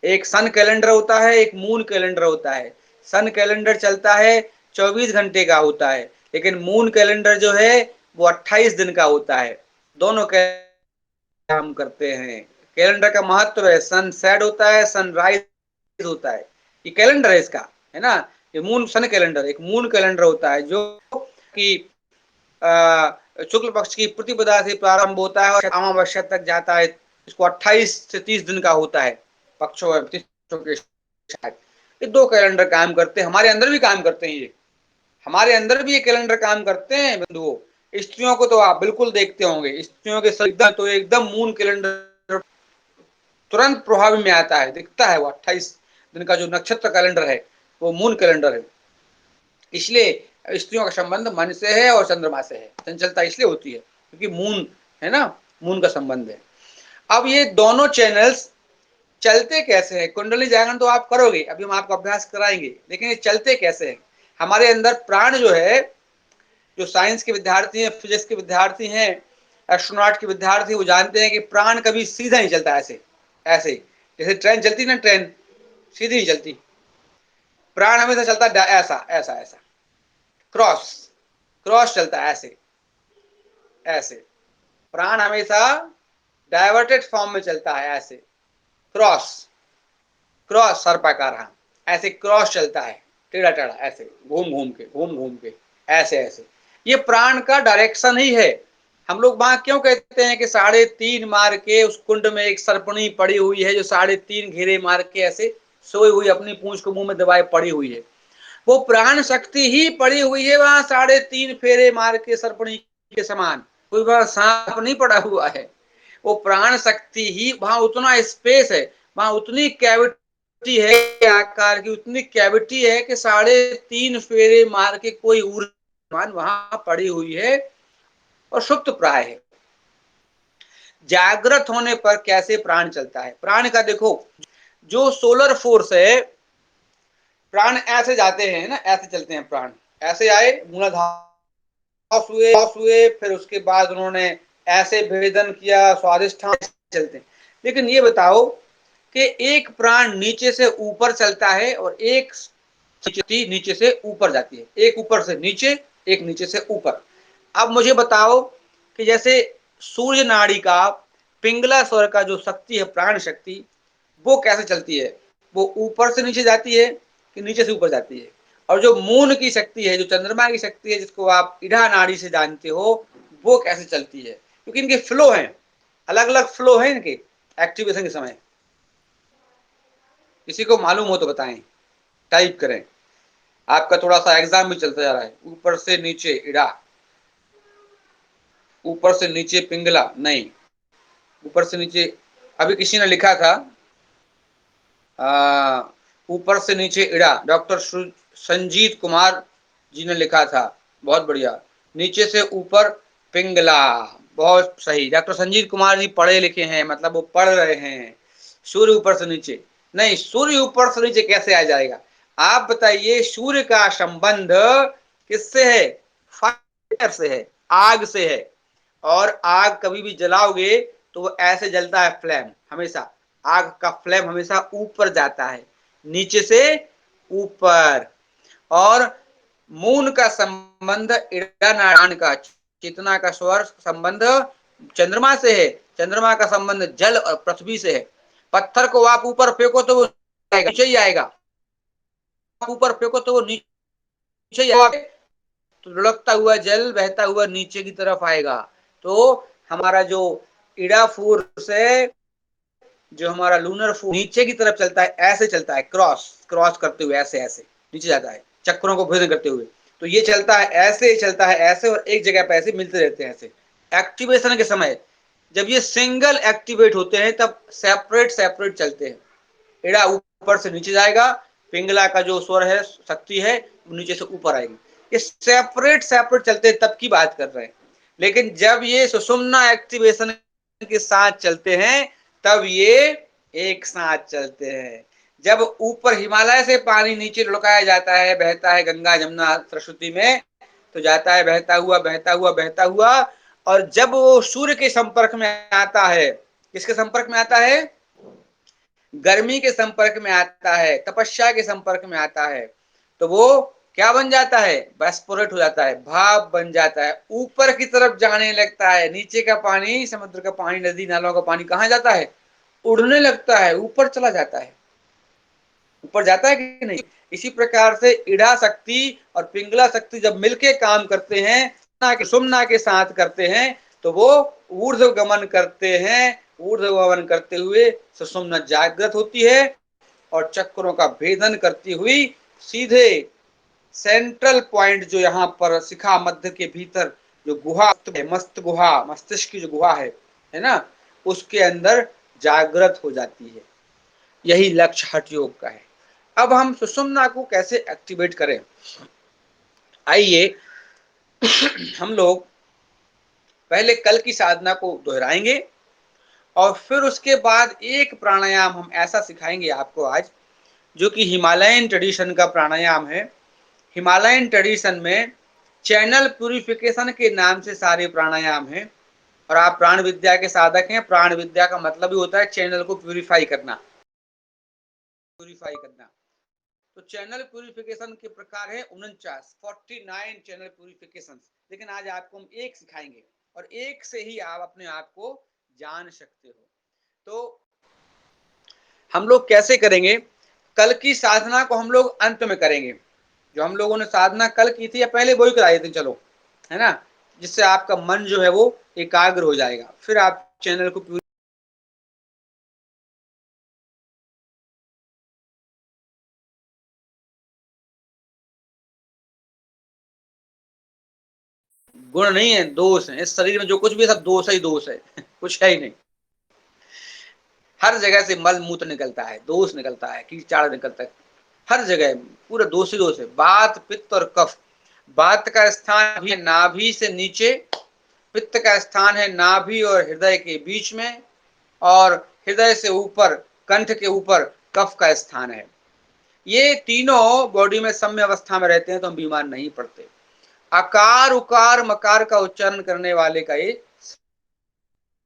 एक सन कैलेंडर होता है, एक मून कैलेंडर होता है। सन कैलेंडर चलता है 24 घंटे का होता है, लेकिन मून कैलेंडर जो है वो 28 दिन का होता है। दोनों काम करते हैं। कैलेंडर का महत्व है, सन सेट होता है, सनराइज होता है। ये कैलेंडर है इसका, है ना। ये मून सन कैलेंडर एक मून कैलेंडर होता है जो कि शुक्ल पक्ष की प्रतिपदा से प्रारंभ होता है और अमावस्या तक जाता है। इसको 28 से 30 दिन का होता है पक्षों के साथ। ये 2 कैलेंडर काम करते हैं, हमारे अंदर भी काम करते हैं। ये हमारे अंदर भी ये कैलेंडर काम करते हैं बंधुओं। स्त्रियों को तो आप बिल्कुल देखते होंगे, स्त्रियों के शरीर तो एकदम मून कैलेंडर तुरंत प्रभाव में आता है, दिखता है। वो 28 दिन का जो नक्षत्र कैलेंडर है वो मून कैलेंडर है। इसलिए स्त्रियों का संबंध मन से है और चंद्रमा से है। चंचलता इसलिए होती है क्योंकि मून है ना, मून का संबंध है। अब ये दोनों चैनल्स चलते कैसे हैं? कुंडली जागरण तो आप करोगे, अभी हम आपको अभ्यास कराएंगे, लेकिन ये चलते कैसे हैं? हमारे अंदर प्राण जो है, जो साइंस के विद्यार्थी हैं, फिजिक्स के विद्यार्थी हैं, एस्ट्रोनॉट के विद्यार्थी, वो जानते हैं कि प्राण कभी सीधा नहीं चलता ऐसे ऐसे। जैसे ट्रेन चलती ना, ट्रेन सीधी नहीं चलती, प्राण हमेशा चलता ऐसा ऐसा ऐसा, क्रॉस क्रॉस चलता है ऐसे ऐसे। प्राण हमेशा डाइवर्टेड फॉर्म में चलता है ऐसे, क्रॉस क्रॉस सर्पाकार, ऐसे क्रॉस चलता है, टेढ़ा टेढ़ा ऐसे, घूम घूम के ऐसे ऐसे। ये प्राण का डायरेक्शन ही है। हम लोग वहां क्यों कहते हैं कि 3.5 मार के उस कुंड में एक सर्पणी पड़ी हुई है, जो 3.5 घेरे मार के ऐसे सोई हुई, अपनी पूंछ को मुंह में दबाए पड़ी हुई है। वो प्राण शक्ति ही पड़ी हुई है वहां 3.5 फेरे मार के सर्पणी के समान। कोई वहां सांप नहीं पड़ा हुआ है, वो प्राण शक्ति ही वहां, उतना स्पेस है वहां, उतनी कैविटी है आकार की, उतनी कैविटी है कि 3.5 फेरे मार के कोई ऊर्जावान वहां पड़ी हुई है और सुप्त प्राय है। जागृत होने पर कैसे प्राण चलता है? प्राण का देखो, जो सोलर फोर्स है, प्राण ऐसे जाते हैं ना, ऐसे चलते हैं प्राण, ऐसे आए मूलाधार हुए, फिर उसके बाद उन्होंने ऐसे भेदन किया, स्वादिष्ठान चलते हैं। लेकिन ये बताओ कि एक प्राण नीचे से ऊपर चलता है और एक नीचे से ऊपर जाती है, एक ऊपर से नीचे, एक नीचे से ऊपर। अब मुझे बताओ कि जैसे सूर्य नाड़ी का पिंगला स्वर का जो शक्ति है, प्राण शक्ति, वो कैसे चलती है? वो ऊपर से नीचे जाती है कि नीचे से ऊपर जाती है? और जो मून की शक्ति है, जो चंद्रमा की शक्ति है, जिसको आप इड़ा नाड़ी से जानते हो, वो कैसे चलती है? क्योंकि इनके फ्लो हैं, अलग अलग फ्लो है इनके एक्टिवेशन के समय। किसी को मालूम हो तो बताएं, टाइप करें। आपका थोड़ा सा एग्जाम भी चलता जा रहा है। ऊपर से नीचे इड़ा, ऊपर से नीचे पिंगला, नहीं, ऊपर से नीचे। अभी किसी ने लिखा था ऊपर से नीचे इड़ा, डॉक्टर संजीत कुमार जी ने लिखा था, बहुत बढ़िया। नीचे से ऊपर पिंगला, बहुत सही। डॉक्टर संजीत कुमार जी पढ़े लिखे हैं, मतलब वो पढ़ रहे हैं। सूर्य ऊपर से नीचे, नहीं, सूर्य ऊपर से नीचे कैसे आ जाएगा? आप बताइए, सूर्य का संबंध किससे है? फायर से है, आग से है। और आग कभी भी जलाओगे तो वो ऐसे जलता है, फ्लेम हमेशा, आग का फ्लेम हमेशा ऊपर जाता है, नीचे से ऊपर। और मून का संबंध ईरान का, चेतना का स्वर संबंध चंद्रमा से है, चंद्रमा का संबंध जल और पृथ्वी से है। पत्थर को आप ऊपर फेंको तो वो नीचे ही आएगा, ऊपर फेंको तो वो नीचे ही आएगा, तो लुढ़कता हुआ जल बहता हुआ नीचे की तरफ आएगा। तो हमारा जो इड़ा फोर्स है, जो हमारा लूनर फोर्स नीचे की तरफ चलता है, ऐसे चलता है, क्रॉस क्रॉस करते हुए, ऐसे ऐसे नीचे जाता है, चक्रों को भेदन करते हुए। तो ये चलता है ऐसे, चलता है ऐसे, और एक जगह पे ऐसे मिलते रहते हैं ऐसे। एक्टिवेशन के समय जब ये सिंगल एक्टिवेट होते हैं तब सेपरेट सेपरेट चलते हैं। एड़ा ऊपर से नीचे जाएगा, पिंगला का जो स्वर है, शक्ति है, वो नीचे से ऊपर आएगी। ये सेपरेट सेपरेट चलते हैं तब की बात कर रहे हैं। लेकिन जब ये सुषुम्ना एक्टिवेशन के साथ चलते हैं तब ये एक साथ चलते हैं। जब ऊपर हिमालय से पानी नीचे लुढ़काया जाता है, बहता है गंगा जमुना सरस्वती में, तो जाता है बहता हुआ बहता हुआ बहता हुआ, और जब वो सूर्य के संपर्क में आता है, किसके संपर्क में आता है? गर्मी के संपर्क में आता है, तपस्या के संपर्क में आता है, तो वो क्या बन जाता है? वेस्पोरेट हो जाता है, भाप बन जाता है, ऊपर की तरफ जाने लगता है। नीचे का पानी, समुद्र का पानी, नदी नालों का पानी कहाँ जाता है? उड़ने लगता है, ऊपर चला जाता है, ऊपर जाता है कि नहीं? इसी प्रकार से इड़ा शक्ति और पिंगला शक्ति जब मिलके काम करते हैं, सुमना के साथ करते हैं, तो वो ऊर्ध्व गमन करते हैं। ऊर्ध्व गमन करते हुए सुषुम्ना जागृत होती है और चक्रों का भेदन करती हुई सीधे सेंट्रल पॉइंट, जो यहाँ पर शिखा मध्य के भीतर जो गुहा है, मस्त गुहा, मस्तिष्क की जो गुहा है ना, उसके अंदर जागृत हो जाती है। यही लक्ष्य हठ योग का है। अब हम सुषुम्ना को कैसे एक्टिवेट करें? आइए हम लोग पहले कल की साधना को दोहराएंगे और फिर उसके बाद एक प्राणायाम हम ऐसा सिखाएंगे आपको आज, जो कि हिमालयन ट्रेडिशन का प्राणायाम है। हिमालयन ट्रेडिशन में चैनल प्यूरिफिकेशन के नाम से सारे प्राणायाम हैं। और आप प्राण विद्या के साधक हैं, प्राण विद्या का मतलब ही होता है चैनल को प्यूरिफाई करना, प्यूरिफाई करना। तो चैनल प्यूरिफिकेशन के प्रकार है 49 चैनल प्यूरिफिकेशन। लेकिन आज आपको हम एक सिखाएंगे और एक से ही आप अपने आप को जान सकते हो। तो हम लोग कैसे करेंगे? कल की साधना को हम लोग अंत में करेंगे। जो हम लोगों ने साधना कल की थी या पहले वही कराई थी, चलो, है ना, जिससे आपका मन जो है वो एकाग्र हो जाएगा, फिर आप चैनल को गुण नहीं है, दोष है। इस शरीर में जो कुछ भी है सब दोष ही दोष है कुछ है ही नहीं। हर जगह से मल मूत्र निकलता है, दोष निकलता है, कीटाणु निकलता है, हर जगह पूरा दोष ही दोष है। बात, पित्त और कफ। बात का स्थान है नाभि से नीचे, पित्त का स्थान है नाभि और हृदय के बीच में, और हृदय से ऊपर कंठ के ऊपर कफ का स्थान है। ये तीनों बॉडी में सम्य अवस्था में रहते हैं तो हम बीमार नहीं पड़ते। आकार उकार मकार का उच्चारण करने वाले का ये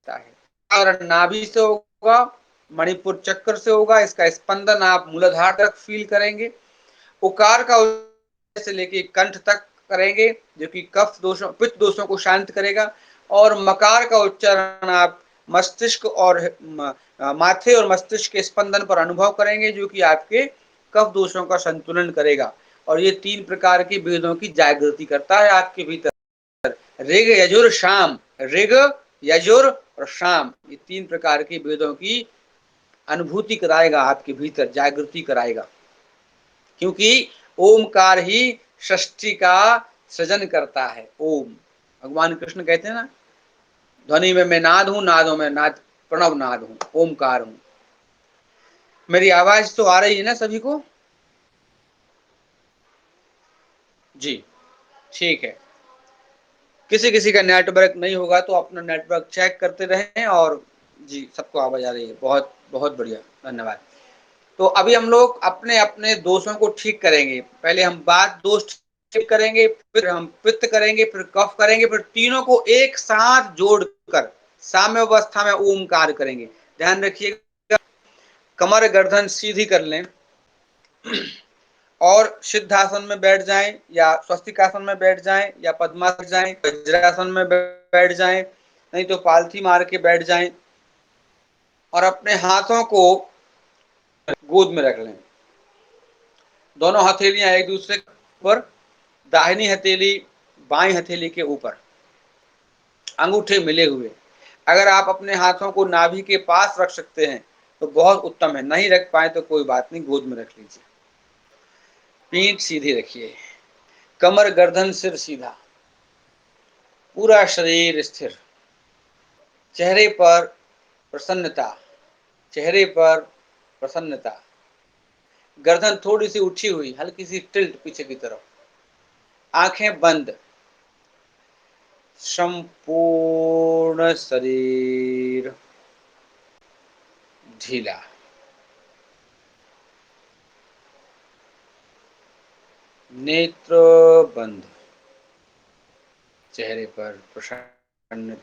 है। और नाभि से होगा, मणिपुर चक्र से होगा, इसका स्पंदन आप मूलाधार तक फील करेंगे। उकार का से लेके कंठ तक करेंगे, जो कि कफ दोषों, पित्त दोषों को शांत करेगा। और मकार का उच्चारण आप मस्तिष्क और माथे और मस्तिष्क के स्पंदन पर अनुभव करेंगे, जो कि आपके कफ दोषों का संतुलन करेगा। और ये 3 प्रकार की वेदों की जागृति करता है आपके भीतर। ऋग यजुर शाम, ऋग यजुर और शाम, ये 3 प्रकार के वेदों की अनुभूति कराएगा, आपके भीतर जागृति कराएगा। क्योंकि ओमकार ही सृष्टि का सृजन करता है। ओम, भगवान कृष्ण कहते हैं ना, ध्वनि में मैं नाद हूं, नादों में नाद, प्रणव नाद हूं, ओमकार हूं। मेरी आवाज तो आ रही है ना सभी को? जी, ठीक है। किसी किसी का नेटवर्क नहीं होगा तो अपना नेटवर्क चेक करते रहें। और जी, सबको आवाज आ रही है, बहुत बहुत बढ़िया, धन्यवाद। तो अभी हम लोग अपने-अपने दोषों को ठीक करेंगे। पहले हम वात दोष ठीक करेंगे, फिर हम पित्त करेंगे, फिर कफ करेंगे, फिर तीनों को एक साथ जोड़कर साम्य अवस्था में ओमकार करेंगे। ध्यान रखिएगा, कमर गर्दन सीधी कर लें और सिद्धासन में बैठ जाएं या स्वस्तिकासन में बैठ जाएं या पद्मासन जाएं, वज्रासन में बैठ जाएं, नहीं तो पालथी मार के बैठ जाएं और अपने हाथों को गोद में रख लें। दोनों हथेलियां एक दूसरे पर, दाहिनी हथेली बाईं हथेली के ऊपर, अंगूठे मिले हुए। अगर आप अपने हाथों को नाभि के पास रख सकते हैं तो बहुत उत्तम है, नहीं रख पाए तो कोई बात नहीं, गोद में रख लीजिए। पीठ सीधी रखिए, कमर गर्दन सिर सीधा, पूरा शरीर स्थिर, चेहरे पर प्रसन्नता, चेहरे पर प्रसन्नता, गर्दन थोड़ी सी उठी हुई, हल्की सी टिल्ट पीछे की तरफ, आंखें बंद, संपूर्ण शरीर ढीला, नेत्र बंद, चेहरे पर प्रसन्न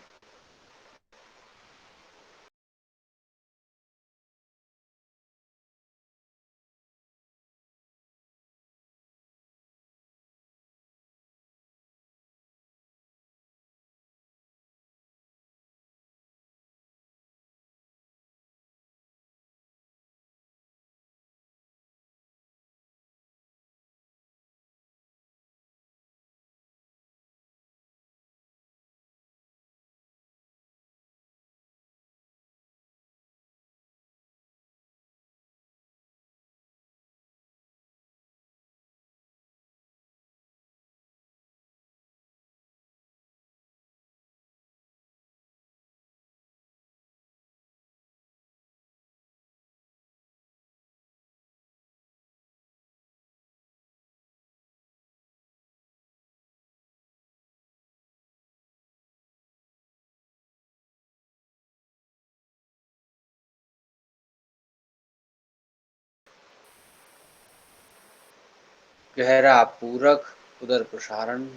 गहरा पूरक, उदर प्रसारण,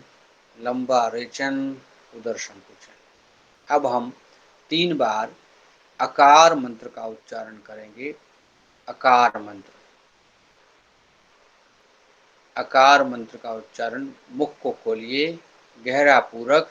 लंबा रेचन, उदर संकुचन। अब हम 3 बार अकार मंत्र का उच्चारण करेंगे। अकार मंत्र, अकार मंत्र का उच्चारण, मुख को खोलिए, गहरा पूरक,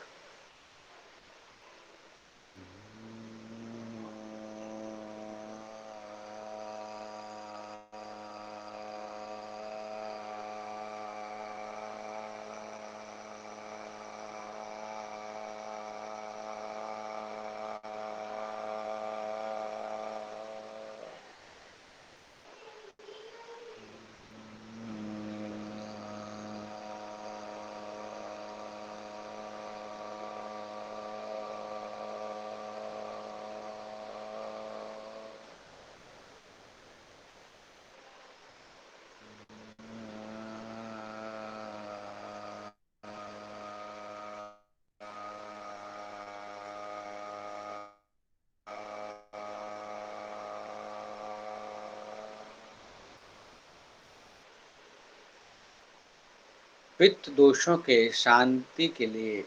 पित्त दोषों के शांति के लिए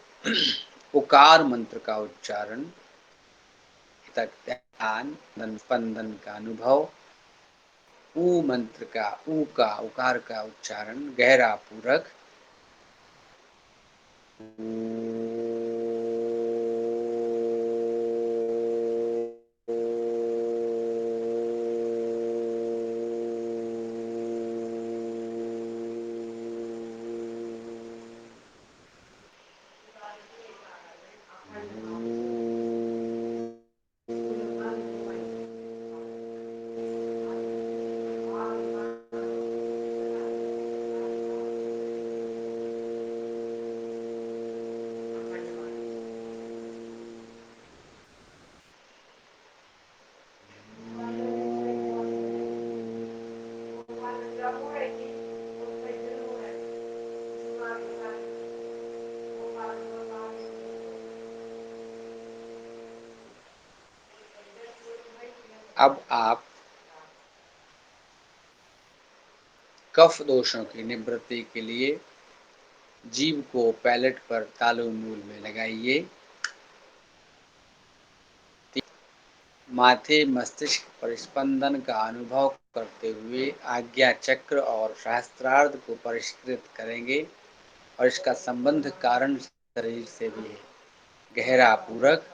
उकार मंत्र का उच्चारण, तक ध्यान, स्पंदन का अनुभव, ऊ मंत्र का, ऊ का, उकार का उच्चारण, गहरा पूरक, अब आप कफ दोषों की निवृत्ति के लिए जीभ को पैलेट पर तालु मूल में लगाइए। माथे मस्तिष्क पर स्पंदन का अनुभव करते हुए आज्ञा चक्र और सहस्त्रार्ध को परिष्कृत करेंगे और इसका संबंध कारण शरीर से भी है। गहरा पूरक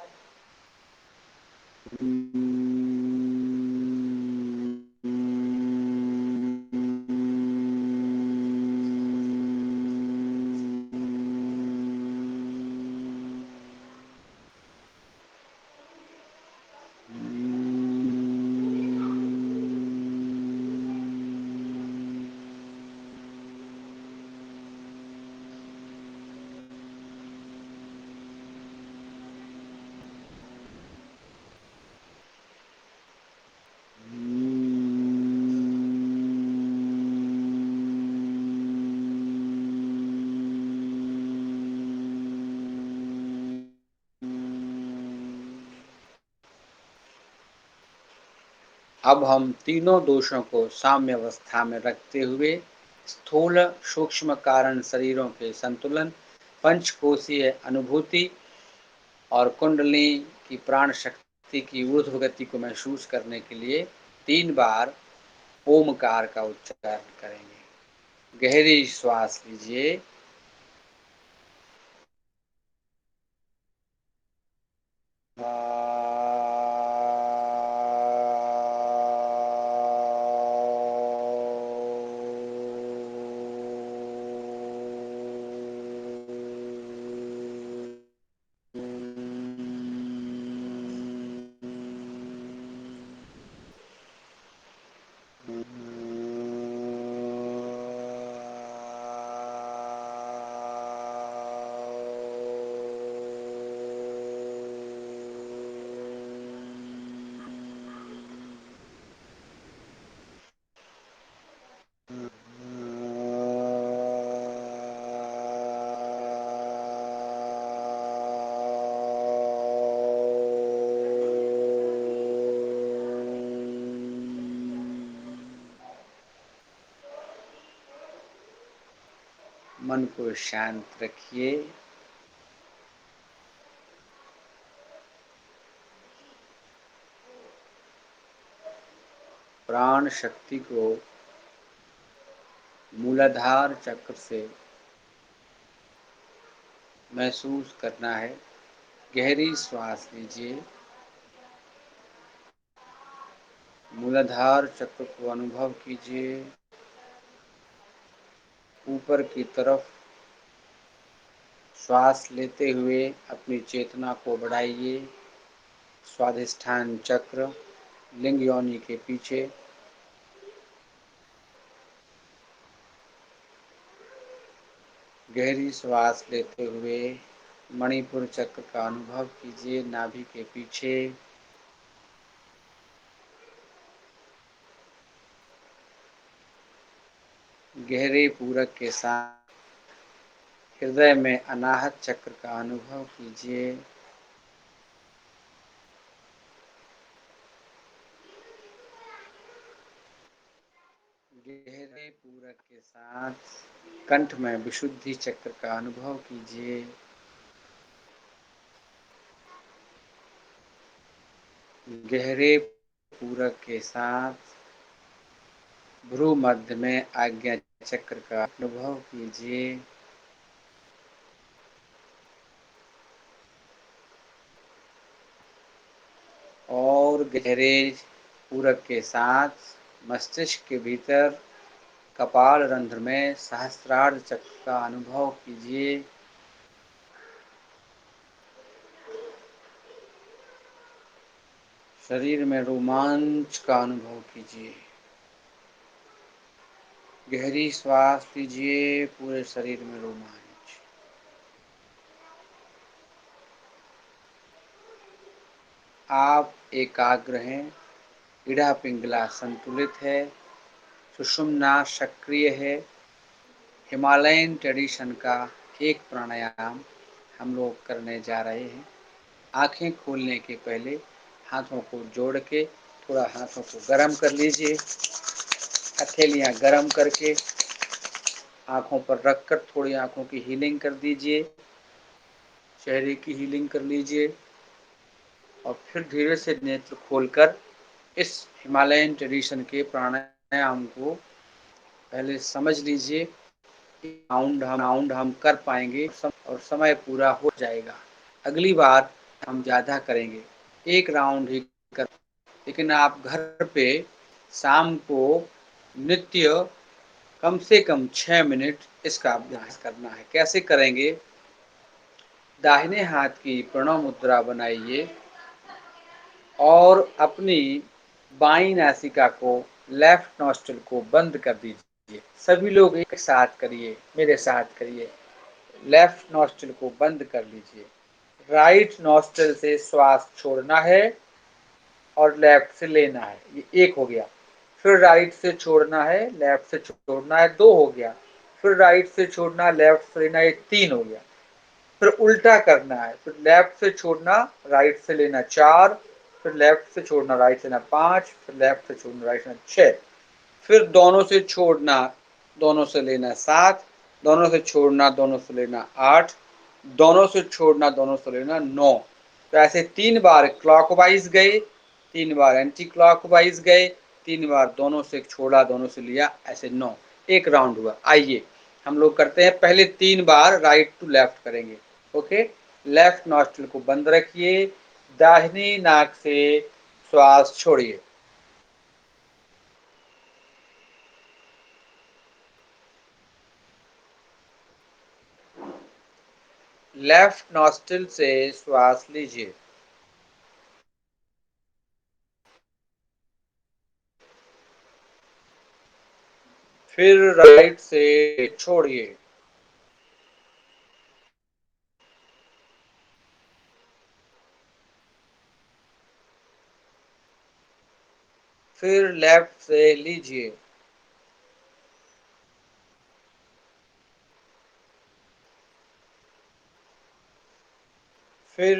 अब हम तीनों दोषों को साम्य अवस्था में रखते हुए स्थूल सूक्ष्म कारण शरीरों के संतुलन, पंचकोशीय अनुभूति और कुंडली की प्राण शक्ति की ऊर्ध्व गति को महसूस करने के लिए 3 बार ओमकार का उच्चारण करेंगे। गहरी श्वास लीजिए। मन को शांत रखिए। प्राण शक्ति को मूलाधार चक्र से महसूस करना है। गहरी श्वास लीजिए। मूलाधार चक्र को अनुभव कीजिए। ऊपर की तरफ श्वास लेते हुए अपनी चेतना को बढ़ाइए। स्वाधिष्ठान चक्र लिंग योनि के पीछे। गहरी श्वास लेते हुए मणिपुर चक्र का अनुभव कीजिए नाभि के पीछे। गहरे पूरक के साथ हृदय में अनाहत चक्र का अनुभव कीजिए। गहरे पूरक के साथ कंठ में विशुद्धि चक्र का अनुभव कीजिए। गहरे पूरक के साथ भ्रू मध्य में आज्ञा चक्र का अनुभव कीजिए। और गहरे पूरक के साथ मस्तिष्क के भीतर कपाल रंध्र में सहस्त्रार्ध चक्र का अनुभव कीजिए। शरीर में रोमांच का अनुभव कीजिए। गहरी श्वास लीजिए। पूरे शरीर में रोमांच। आप एकाग्र हैं। इड़ा पिंगला संतुलित है। सुषुम्ना सक्रिय है। हिमालयन ट्रेडिशन का एक प्राणायाम हम लोग करने जा रहे हैं। आंखें खोलने के पहले हाथों को जोड़ के थोड़ा हाथों को गर्म कर लीजिए। हथेलियां गर्म करके आंखों पर रखकर थोड़ी आंखों की हीलिंग कर दीजिए, चेहरे की हीलिंग कर लीजिए और फिर धीरे से नेत्र खोलकर इस हिमालयन ट्रेडिशन के प्राणायाम को पहले समझ लीजिए। राउंड हम कर पाएंगे और समय पूरा हो जाएगा। अगली बार हम ज़्यादा करेंगे, एक राउंड ही कर, लेकिन आप घर पे शाम को नित्य कम से कम 6 मिनट इसका अभ्यास करना है। कैसे करेंगे? दाहिने हाथ की प्रणव मुद्रा बनाइए और अपनी बाईं नासिका को, लेफ्ट नॉस्ट्रिल को बंद कर दीजिए। सभी लोग एक साथ करिए, मेरे साथ करिए। लेफ्ट नॉस्ट्रिल को बंद कर लीजिए, राइट नॉस्ट्रिल से श्वास छोड़ना है और लेफ्ट से लेना है, ये एक हो गया। फिर राइट से छोड़ना है, लेफ्ट से छोड़ना है, दो हो गया। फिर राइट से छोड़ना, लेफ्ट से लेना, ये तीन हो गया। फिर उल्टा करना है, फिर लेफ्ट से छोड़ना, राइट से लेना, चार। फिर लेफ्ट से छोड़ना, राइट से लेना, पांच। फिर लेफ्ट से छोड़ना, राइट से लेना, छह। फिर दोनों से छोड़ना, दोनों से लेना, सात। दोनों से छोड़ना, दोनों से लेना, आठ। दोनों से छोड़ना, दोनों से लेना, नौ। तो ऐसे 3 बार क्लॉकवाइज गए, 3 बार एंटी क्लॉकवाइज गए, 3 बार दोनों से छोड़ा, दोनों से लिया, ऐसे 9। एक राउंड हुआ। आइए हम लोग करते हैं। पहले 3 बार राइट टू लेफ्ट करेंगे। ओके, लेफ्ट नॉस्ट्रिल को बंद रखिए, दाहिनी नाक से श्वास छोड़िए। लेफ्ट नॉस्ट्रिल से श्वास लीजिए, फिर राइट से छोड़िए, फिर लेफ्ट से लीजिए, फिर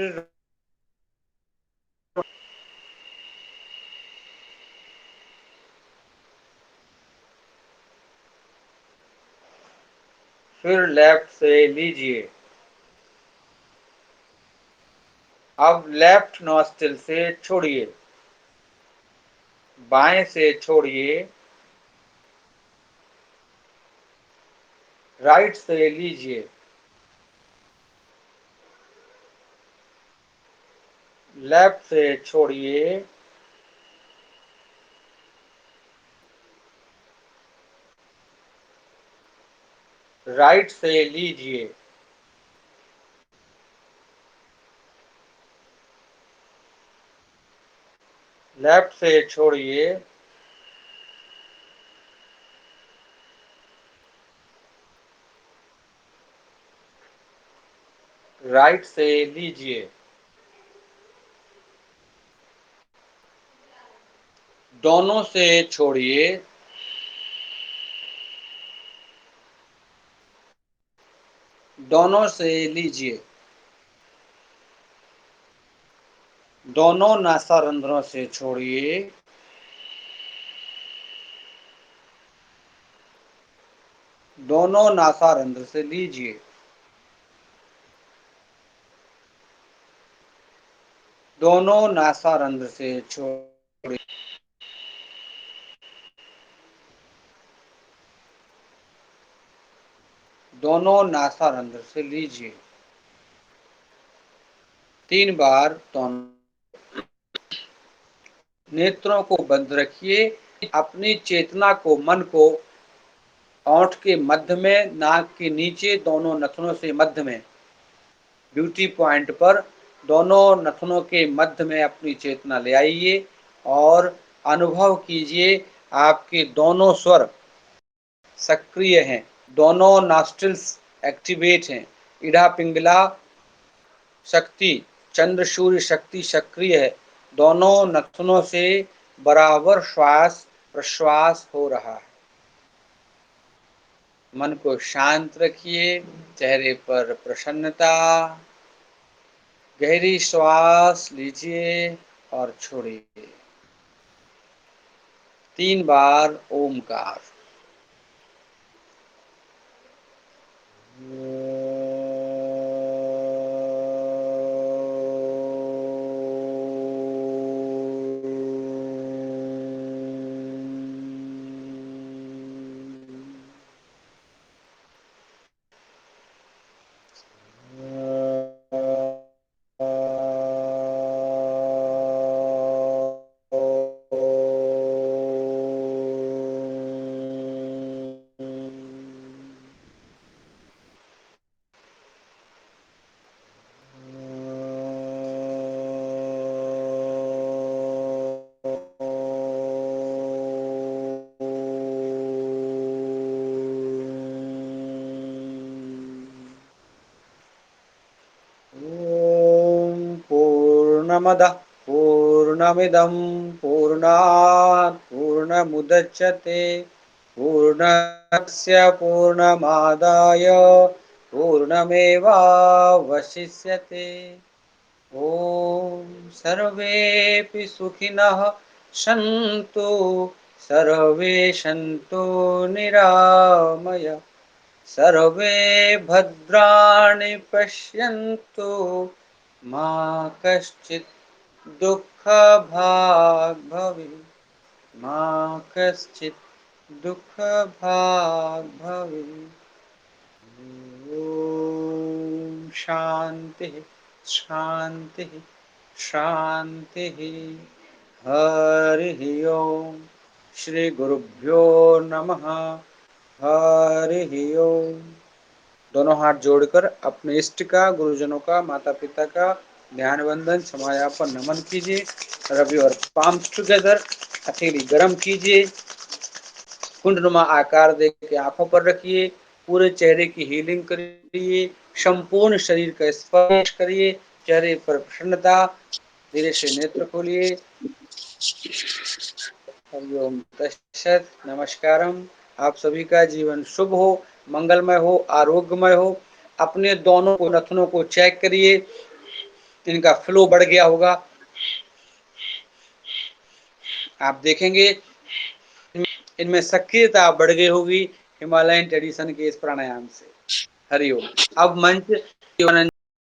लेफ्ट से लीजिए। अब लेफ्ट नॉस्ट्रिल से छोड़िए, बाएं से छोड़िए, राइट से लीजिए, लेफ्ट से छोड़िए, राइट से लीजिए, लेफ्ट से छोड़िए, राइट से लीजिए। दोनों से छोड़िए, दोनों से लीजिए। दोनों नासारंध्रों से छोड़िए, दोनों नासारंध्र से लीजिए। दोनों नासारंध्र से छोड़िए, दोनों नासारंध्र से लीजिए। 3 बार दोनों। नेत्रों को बंद रखिए, अपनी चेतना को, मन को ओंठ के मध्य में, नाक के नीचे, दोनों नथनों से मध्य में, ब्यूटी पॉइंट पर दोनों नथनों के मध्य में अपनी चेतना ले आइए और अनुभव कीजिए आपके दोनों स्वर सक्रिय हैं, दोनों नॉस्ट्रिल्स एक्टिवेट हैं। इड़ा पिंगला शक्ति, चंद्र सूर्य शक्ति सक्रिय है। दोनों नथनों से बराबर श्वास प्रश्वास हो रहा है। मन को शांत रखिए, चेहरे पर प्रसन्नता। गहरी श्वास लीजिए और छोड़िए। 3 बार ओमकार। पूर्णमदः पूर्णमिदं पूर्णात् पूर्णमुदच्यते पूर्णस्य पूर्णमादाय पूर्णमेवावशिष्यते। ॐ सर्वेऽपि सुखिनः सन्तु सर्वे सन्तु निरामया सर्वे भद्राणि पश्यन्तु मा कश्चित् दुःखभाग् भवेत् मा कश्चित् दुःखभाग् भवेत्। ॐ शान्तिः शान्तिः शान्तिः। हरिः ओम। श्री गुरुभ्यो नमः। हरिः ओम। दोनों हाथ जोड़कर अपने इष्ट का, गुरुजनों का, माता पिता का ध्यान वंदन समायापन नमन कीजिए। रवि और पाम्स टुगेदर हथेली गरम कीजिए। कुंडनुमा आकार दे के आंखों पर रखिए। पूरे चेहरे की हीलिंग करिए। संपूर्ण शरीर का स्पर्श करिए। चेहरे पर प्रसन्नता। धीरे से नेत्र खोलिए। हरिओम तत्सत। नमस्कारम। आप सभी का जीवन शुभ हो, मंगलमय हो, आरोग्यमय हो। अपने दोनों को नथनों को चेक करिए, इनका फ्लो बढ़ गया होगा। आप देखेंगे इनमें सक्रियता बढ़ गई होगी हिमालयन ट्रेडिशन के इस प्राणायाम से। हरिओम। अब मंच